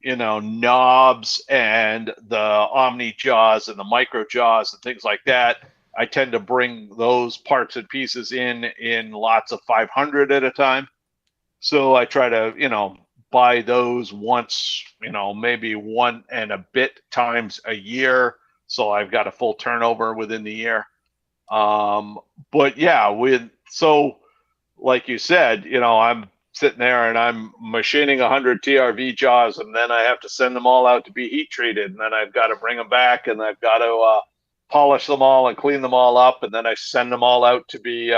Speaker 3: knobs and the Omni jaws and the micro jaws and things like that. I tend to bring those parts and pieces in lots of 500 at a time. So I try to, buy those once, maybe one and a bit times a year. So I've got a full turnover within the year. But yeah, like you said, I'm sitting there and I'm machining 100 TRV jaws, and then I have to send them all out to be heat treated, and then I've got to bring them back, and I've got to polish them all and clean them all up, and then I send them all out to be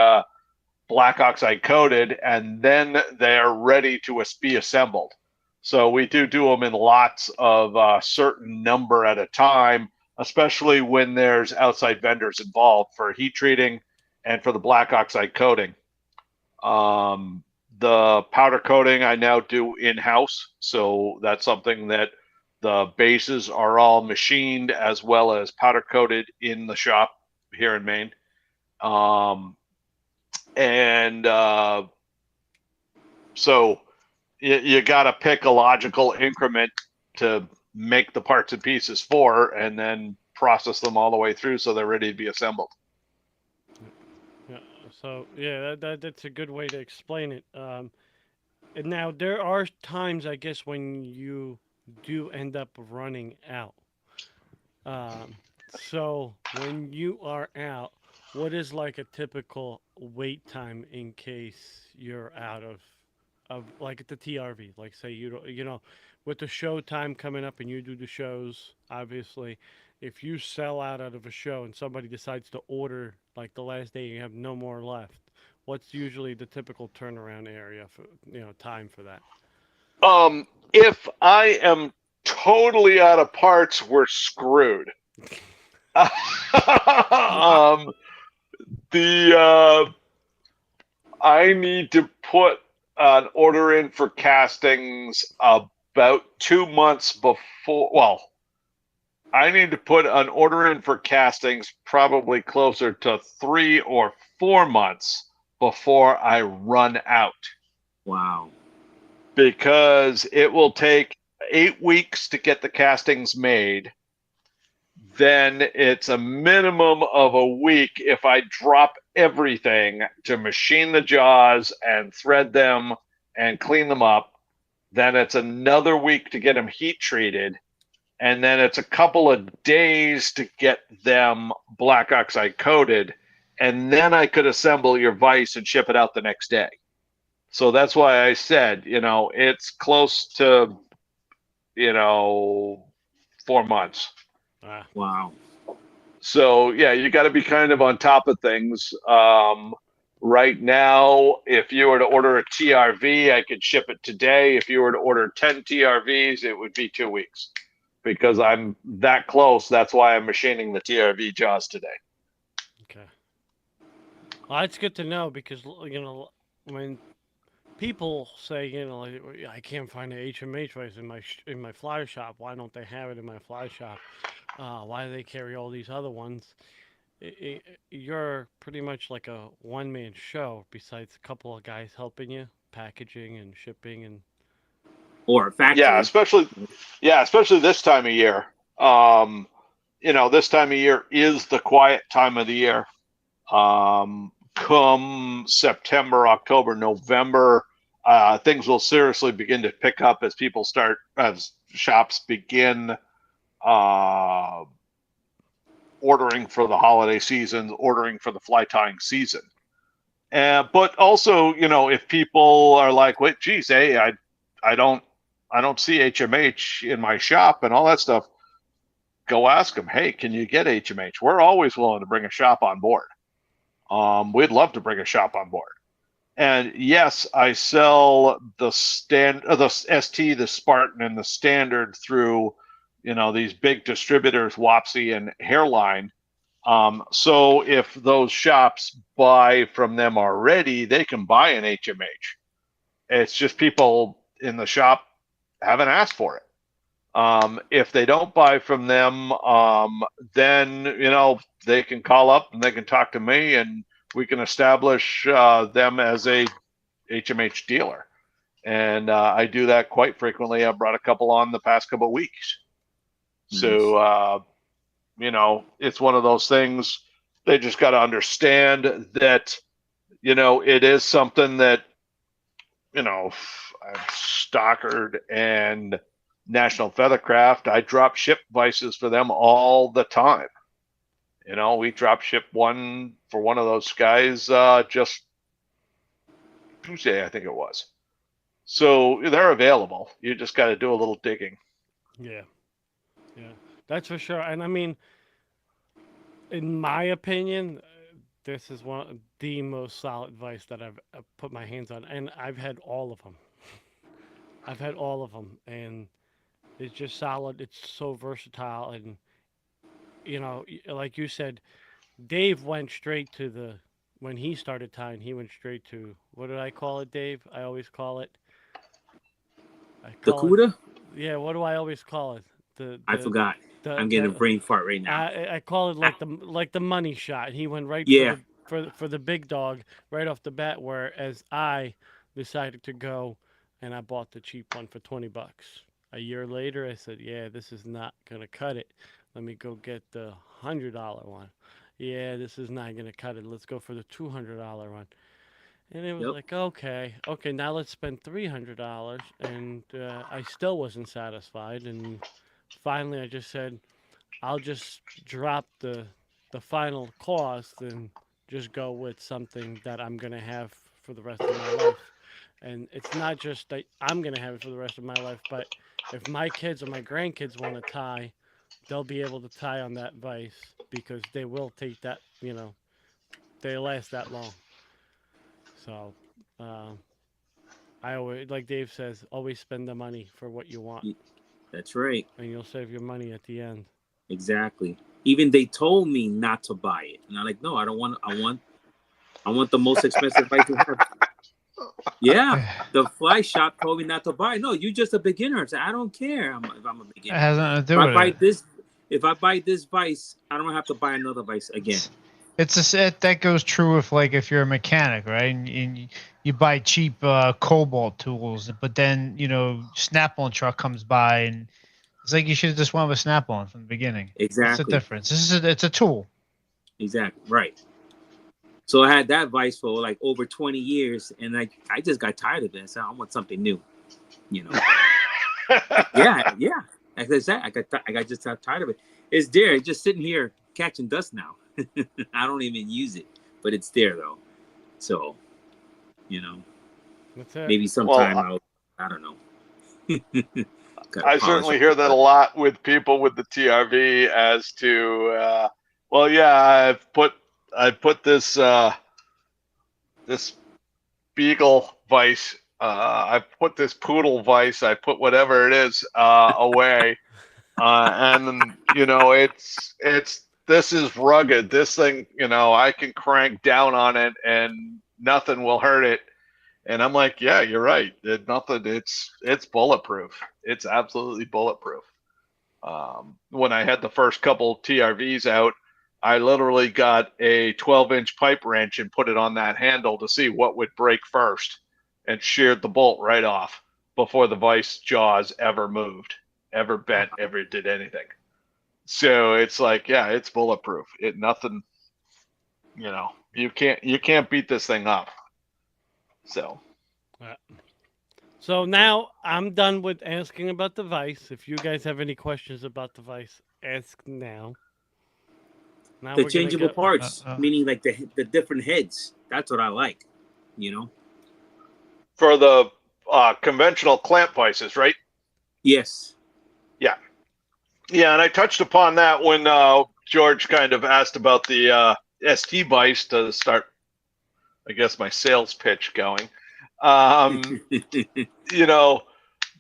Speaker 3: black oxide coated, and then they're ready to be assembled. So we do them in lots of a certain number at a time, especially when there's outside vendors involved for heat treating and for the black oxide coating. The powder coating I now do in-house, so that's something that the bases are all machined as well as powder coated in the shop here in Maine. So you got to pick a logical increment to make the parts and pieces for, and then process them all the way through so they're ready to be assembled.
Speaker 2: Yeah. So yeah, that's a good way to explain it. And now there are times, I guess, when you do end up running out. So when you are out, what is like a typical wait time in case you're out of like at the TRV? Like say with the show time coming up and you do the shows, obviously, if you sell out of a show and somebody decides to order like the last day, you have no more left. What's usually the typical turnaround area for time for that?
Speaker 3: If I am totally out of parts, we're screwed. The I need to put an order in for castings about 2 months before. Well, I need to put an order in for castings probably closer to 3 or 4 months before I run out.
Speaker 1: Wow.
Speaker 3: Because it will take 8 weeks to get the castings made. Then it's a minimum of a week if I drop everything to machine the jaws and thread them and clean them up. Then it's another week to get them heat treated. And then it's a couple of days to get them black oxide coated. And then I could assemble your vise and ship it out the next day. So that's why I said, it's close to, 4 months.
Speaker 1: Wow.
Speaker 3: So, yeah, you got to be kind of on top of things. Right now, if you were to order a TRV, I could ship it today. If you were to order 10 TRVs, it would be 2 weeks because I'm that close. That's why I'm machining the TRV jaws today.
Speaker 2: Okay. Well, it's good to know because, when people say, like, I can't find an HMH vise in my fly shop. Why don't they have it in my fly shop? Why do they carry all these other ones? You're pretty much like a one-man show besides a couple of guys helping you, packaging and shipping and.
Speaker 1: Or a factory.
Speaker 3: Yeah, especially this time of year. This time of year is the quiet time of the year. Come September, October, November, things will seriously begin to pick up as shops begin ordering for the holiday season, ordering for the fly tying season. But also, if people are like, wait, geez, hey, I don't see HMH in my shop and all that stuff, go ask them, hey, can you get HMH? We're always willing to bring a shop on board. We'd love to bring a shop on board. And yes, I sell the ST, the Spartan, and the Standard through, these big distributors, Wapsi and Hairline. So if those shops buy from them already, they can buy an HMH. It's just people in the shop haven't asked for it. If they don't buy from them, then, they can call up and they can talk to me and we can establish them as a HMH dealer. And I do that quite frequently. I brought a couple on the past couple of weeks. Nice. So, it's one of those things. They just got to understand that, it is something that, Stockard and National Feathercraft, I drop ship vices for them all the time. We drop ship one for one of those guys just Tuesday, I think it was. So they're available. You just got to do a little digging.
Speaker 2: Yeah, that's for sure. And I mean, in my opinion, this is one of the most solid vice that I've put my hands on, and I've had all of them. And it's just solid. It's so versatile, and like you said, Dave went straight to when he started tying. He went straight to, what did I call it, Dave? I always call it.
Speaker 1: The CUDA?
Speaker 2: Yeah. What do I always call it?
Speaker 1: I forgot. I'm getting a brain fart right now.
Speaker 2: I call it like the money shot. He went right for the big dog right off the bat. Whereas I decided to go and I bought the cheap one for $20. A year later, I said, yeah, this is not gonna cut it. Let me go get the $100 one. Yeah, this is not gonna cut it. Let's go for the $200 one. And it was like, okay, now let's spend $300. And I still wasn't satisfied. And finally, I just said, I'll just drop the final cost and just go with something that I'm gonna have for the rest of my life. And it's not just that I'm gonna have it for the rest of my life, but if my kids or my grandkids want to tie they'll be able to tie on that vise because they will take that, they last that long. So, I always, like Dave says, always spend the money for what you want,
Speaker 1: That's right.
Speaker 2: and you'll save your money at the end.
Speaker 1: Exactly. Even they told me not to buy it, and I'm like, no, I don't want. I want the most expensive bike to have. Yeah, the fly shop told me not to buy it. No, you're just a beginner. I said, I don't care. If I'm a
Speaker 4: It
Speaker 1: beginner.
Speaker 4: has nothing to
Speaker 1: If
Speaker 4: do
Speaker 1: I
Speaker 4: with
Speaker 1: buy
Speaker 4: it.
Speaker 1: this, if I buy this vice, I don't have to buy another vice again.
Speaker 4: It's a set that goes true if you're a mechanic, right? And you buy cheap cobalt tools, but then Snap-on truck comes by and it's like you should have just went with Snap-on from the beginning. What's the
Speaker 1: Exactly.
Speaker 4: difference? It's a tool.
Speaker 1: Exactly. Right. So I had that vice for like over 20 years, and I just got tired of it. So I want something new, yeah. Like I said, I got just tired of it. It's there, it's just sitting here catching dust now. I don't even use it, but it's there though. So,
Speaker 2: That's it.
Speaker 1: maybe sometime I don't know.
Speaker 3: I certainly hear that a lot with people with the TRV as to, I put this this Beagle Vice, I put this Poodle Vice, I put whatever it is away, and this is rugged. This thing, I can crank down on it and nothing will hurt it. And I'm like, yeah, you're right. It's bulletproof. It's absolutely bulletproof. When I had the first couple TRVs out, I literally got a 12-inch pipe wrench and put it on that handle to see what would break first, and sheared the bolt right off before the vice jaws ever moved, ever bent, ever did anything. So it's like, yeah, it's bulletproof. Nothing, you can't beat this thing up.
Speaker 2: So now I'm done with asking about the vice. If you guys have any questions about the vice, ask now.
Speaker 1: The changeable parts, meaning like the different heads. That's what I like,
Speaker 3: For the conventional clamp vices, right?
Speaker 1: Yes.
Speaker 3: Yeah, and I touched upon that when George kind of asked about the ST vice to start, I guess, my sales pitch going. That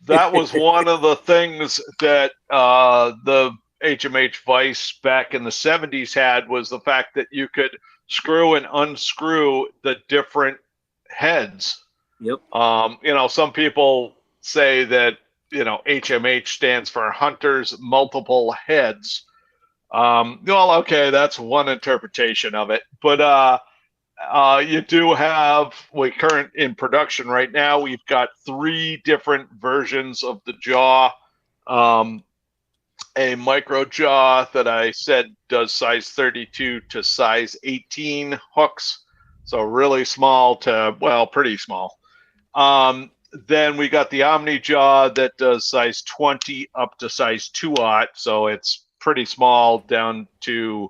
Speaker 3: was one of the things that the HMH Vise back in the 70s had, was the fact that you could screw and unscrew the different heads.
Speaker 1: Yep.
Speaker 3: Some people say that, HMH stands for Hunter's Multiple Heads. Okay, that's one interpretation of it. But you do have, current in production right now, we've got 3 different versions of the jaw. A micro jaw that I said does size 32 to size 18 hooks. So really small to, pretty small. Then we got the Omni jaw that does size 20 up to size 2/0. So it's pretty small down to,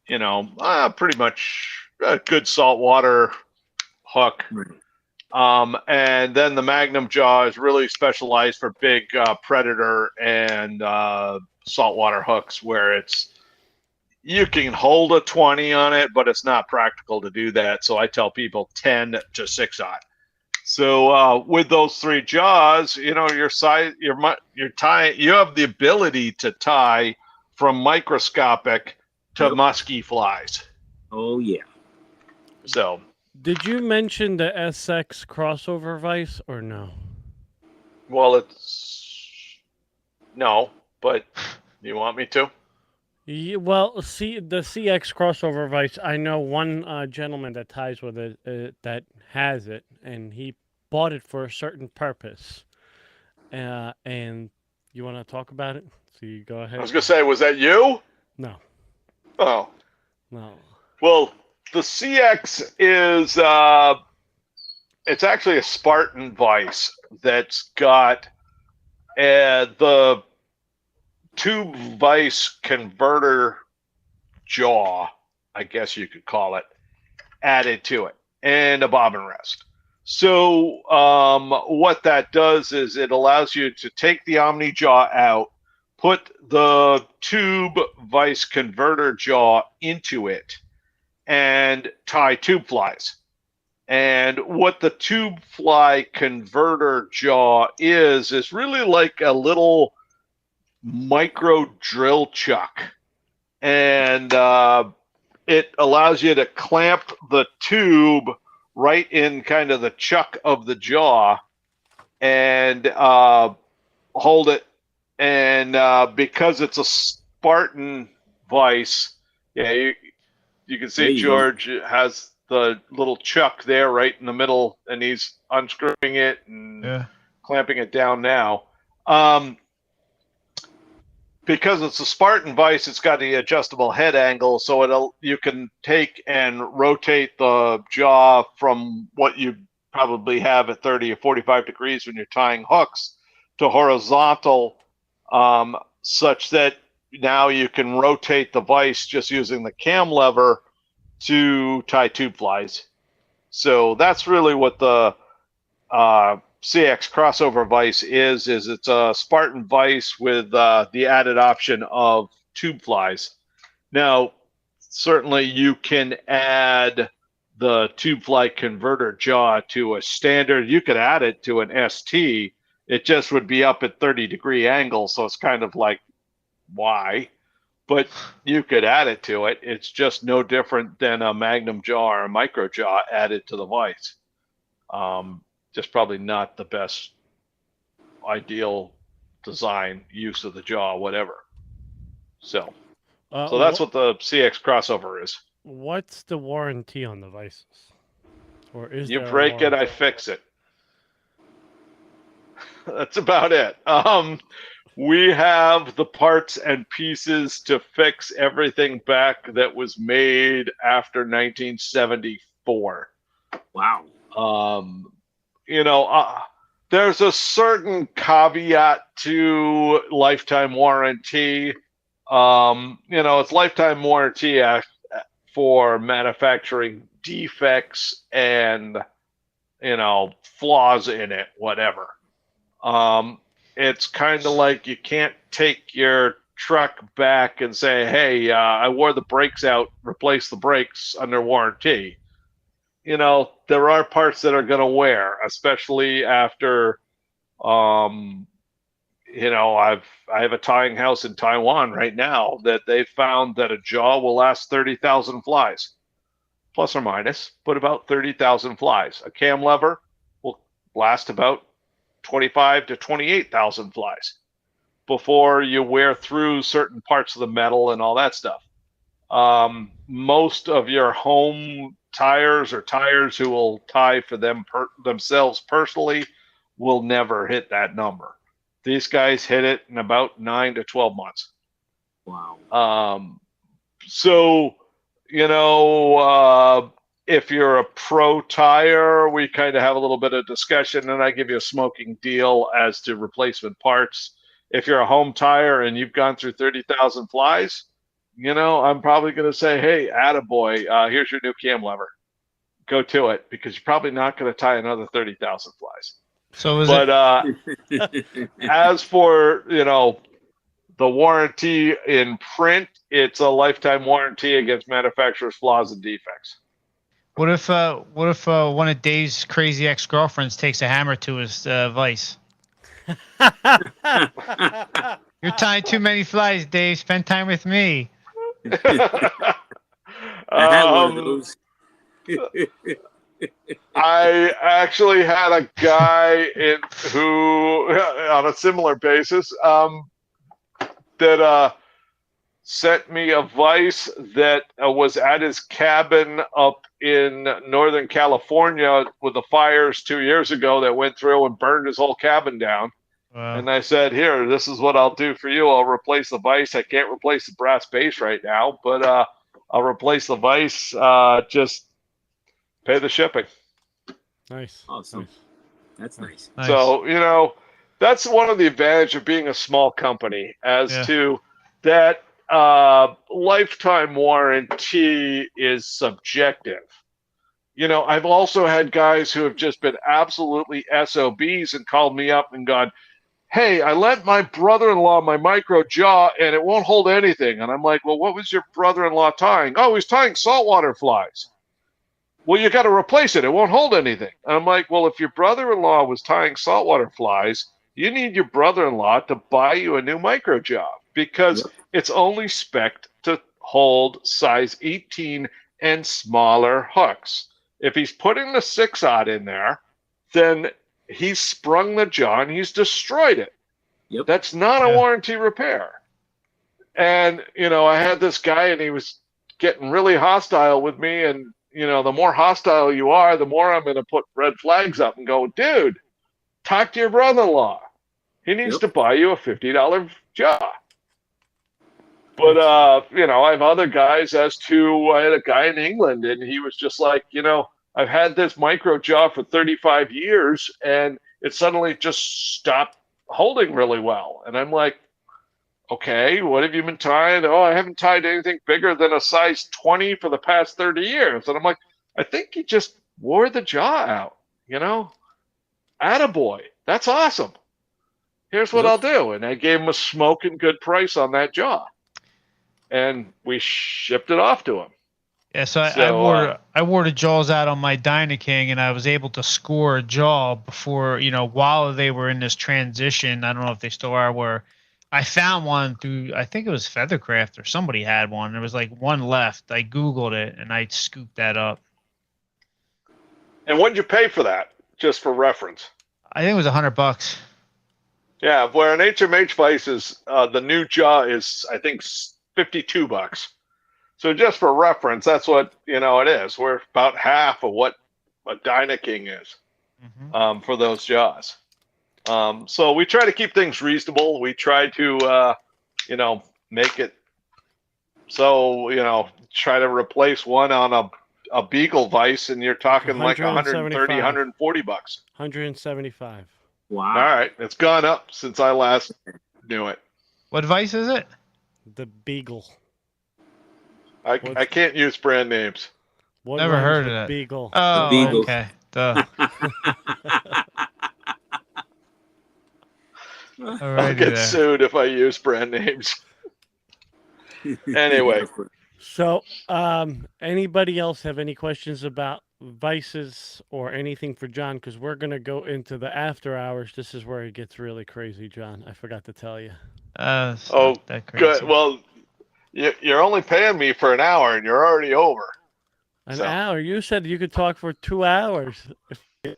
Speaker 3: pretty much a good saltwater hook. And then the Magnum jaw is really specialized for big predator and saltwater hooks, where you can hold a 20 on it, but it's not practical to do that. So I tell people 10 to 6/0. So with those 3 jaws, your size, your tie, you have the ability to tie from microscopic to musky flies.
Speaker 1: Oh yeah.
Speaker 3: So
Speaker 2: did you mention the SX crossover vice or no?
Speaker 3: Well, no, but you want me to?
Speaker 2: Yeah, well, the CX crossover vice, I know one gentleman that ties with it that has it, and he bought it for a certain purpose. And you want to talk about it? So you go ahead.
Speaker 3: I was going to say, was that you?
Speaker 2: No.
Speaker 3: Oh.
Speaker 2: No.
Speaker 3: Well, the CX is, it's actually a Spartan vice that's got the tube vice converter jaw, I guess you could call it, added to it, and a bobbin rest. So what that does is it allows you to take the Omni jaw out, put the tube vise converter jaw into it and tie tube flies. And what the tube fly converter jaw is really like a little micro drill chuck. And it allows you to clamp the tube right in kind of the chuck of the jaw and hold it. And because it's a Spartan vise, yeah, you can see George has the little chuck there right in the middle, and he's unscrewing it and clamping it down now. Because it's a Spartan vise, it's got the adjustable head angle, so you can take and rotate the jaw from what you probably have at 30 or 45 degrees when you're tying hooks to horizontal, such that now you can rotate the vise just using the cam lever to tie tube flies. So that's really what the CX crossover vise is it's a Spartan vise with the added option of tube flies. Now, certainly you can add the tube fly converter jaw to a standard. You could add it to an ST. It just would be up at 30-degree angle, so it's kind of like, why? But you could add it to it. It's just no different than a Magnum jaw or a micro jaw added to the vise. Just probably not the best ideal design, use of the jaw, whatever. So that's what the CX crossover is.
Speaker 2: What's the warranty on the vices? Or is
Speaker 3: you
Speaker 2: there
Speaker 3: break it, I fix it. That's about it. We have the parts and pieces to fix everything back that was made after 1974.
Speaker 1: Wow.
Speaker 3: There's a certain caveat to lifetime warranty. It's lifetime warranty for manufacturing defects and, flaws in it, whatever. It's kind of like you can't take your truck back and say, hey, I wore the brakes out, replace the brakes under warranty. There are parts that are going to wear, especially after, I have a tying house in Taiwan right now that they found that a jaw will last 30,000 flies, plus or minus, but about 30,000 flies. A cam lever will last about 25 to 28,000 flies before you wear through certain parts of the metal and all that stuff. Most of your home tires or tires who will tie for themselves personally will never hit that number. These guys hit it in about 9 to 12 months.
Speaker 1: Wow.
Speaker 3: If you're a pro tire, we kind of have a little bit of discussion, and I give you a smoking deal as to replacement parts. If you're a home tire and you've gone through 30,000 flies, I'm probably going to say, hey, attaboy, here's your new cam lever. Go to it, because you're probably not going to tie another 30,000 flies.
Speaker 4: So
Speaker 3: as for, the warranty in print, it's a lifetime warranty against manufacturer's flaws and defects.
Speaker 4: What if one of Dave's crazy ex-girlfriends takes a hammer to his vise? You're tying too many flies, Dave. Spend time with me.
Speaker 1: I had one of those.
Speaker 3: I actually had a guy who, on a similar basis, that sent me a vise that was at his cabin up in Northern California with the fires 2 years ago that went through and burned his whole cabin down.
Speaker 4: Wow.
Speaker 3: And I said, here, this is what I'll do for you. I'll replace the vise. I can't replace the brass base right now, but I'll replace the vise. Just pay the shipping.
Speaker 2: Nice.
Speaker 1: Awesome. That's nice.
Speaker 3: So, that's one of the advantages of being a small company to that lifetime warranty is subjective. I've also had guys who have just been absolutely SOBs and called me up and gone, hey, I lent my brother-in-law my micro jaw and it won't hold anything. And I'm like, well, what was your brother-in-law tying? Oh, he's tying saltwater flies. Well, you got to replace it. It won't hold anything. And I'm like, well, if your brother-in-law was tying saltwater flies, you need your brother-in-law to buy you a new micro jaw because it's only spec'd to hold size 18 and smaller hooks. If he's putting the 6-aught in there, then he's sprung the jaw and he's destroyed it.
Speaker 1: Yep.
Speaker 3: That's not a warranty repair. And, I had this guy and he was getting really hostile with me. And, the more hostile you are, the more I'm going to put red flags up and go, dude, talk to your brother-in-law. He needs to buy you a $50 jaw. But, I have other guys I had a guy in England and he was just like, I've had this micro jaw for 35 years and it suddenly just stopped holding really well. And I'm like, okay, what have you been tying? Oh, I haven't tied anything bigger than a size 20 for the past 30 years. And I'm like, I think he just wore the jaw out, Attaboy. That's awesome. Here's what I'll do. And I gave him a smoking good price on that jaw. And we shipped it off to him.
Speaker 4: Yeah, so I wore the jaws out on my Dynaking, and I was able to score a jaw before, while they were in this transition. I don't know if they still are, where I found one through, I think it was Feathercraft or somebody had one. There was like one left. I Googled it, and I scooped that up.
Speaker 3: And what did you pay for that, just for reference?
Speaker 4: I think it was $100.
Speaker 3: Yeah, where an HMH Vise is, the new jaw is, I think, $52. So just for reference, that's what it is. We're about half of what a Dynaking is for those jaws. So we try to keep things reasonable. We try to make it so try to replace one on a Beagle Vise, and you're talking like $130, $140.
Speaker 2: $175.
Speaker 1: Wow.
Speaker 3: All right, it's gone up since I last knew it.
Speaker 4: What Vise is it?
Speaker 2: The Beagle.
Speaker 3: I can't use brand names.
Speaker 4: Never heard of that.
Speaker 2: Beagle.
Speaker 4: Oh,
Speaker 1: The Beagle.
Speaker 4: okay. Duh.
Speaker 3: I'll get sued if I use brand names. Anyway.
Speaker 2: So, anybody else have any questions about Vises or anything for John? Because we're going to go into the after hours. This is where it gets really crazy, John. I forgot to tell you.
Speaker 3: Oh,
Speaker 4: that crazy.
Speaker 3: Good. Well, you're only paying me for an hour, and you're already over.
Speaker 2: An hour? You said you could talk for 2 hours.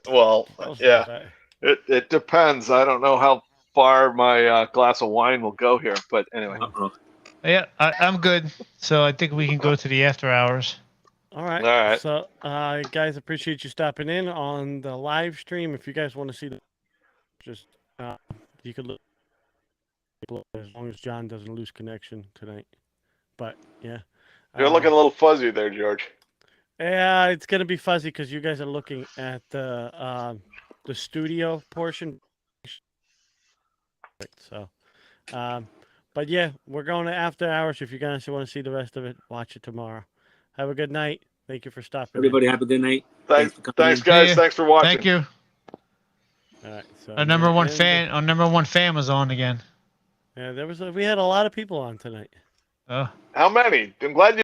Speaker 3: Well, yeah. It depends. I don't know how far my glass of wine will go here, but anyway.
Speaker 4: Yeah, I'm good. So I think we can go to the after hours.
Speaker 2: All right.
Speaker 3: All right.
Speaker 2: So, guys, appreciate you stopping in on the live stream. If you guys want to see just you could look as long as John doesn't lose connection tonight. But yeah,
Speaker 3: You're looking a little fuzzy there, George.
Speaker 2: Yeah, it's gonna be fuzzy because you guys are looking at the studio portion. So, but yeah, we're going to after hours. If you guys want to see the rest of it, watch it tomorrow. Have a good night. Thank you for stopping.
Speaker 1: Everybody have a good night.
Speaker 3: Thanks guys.
Speaker 4: Yeah.
Speaker 3: Thanks for watching.
Speaker 4: Thank you.
Speaker 2: All right. So
Speaker 4: Our number one fan was on again.
Speaker 2: Yeah, we had a lot of people on tonight.
Speaker 3: How many? I'm glad you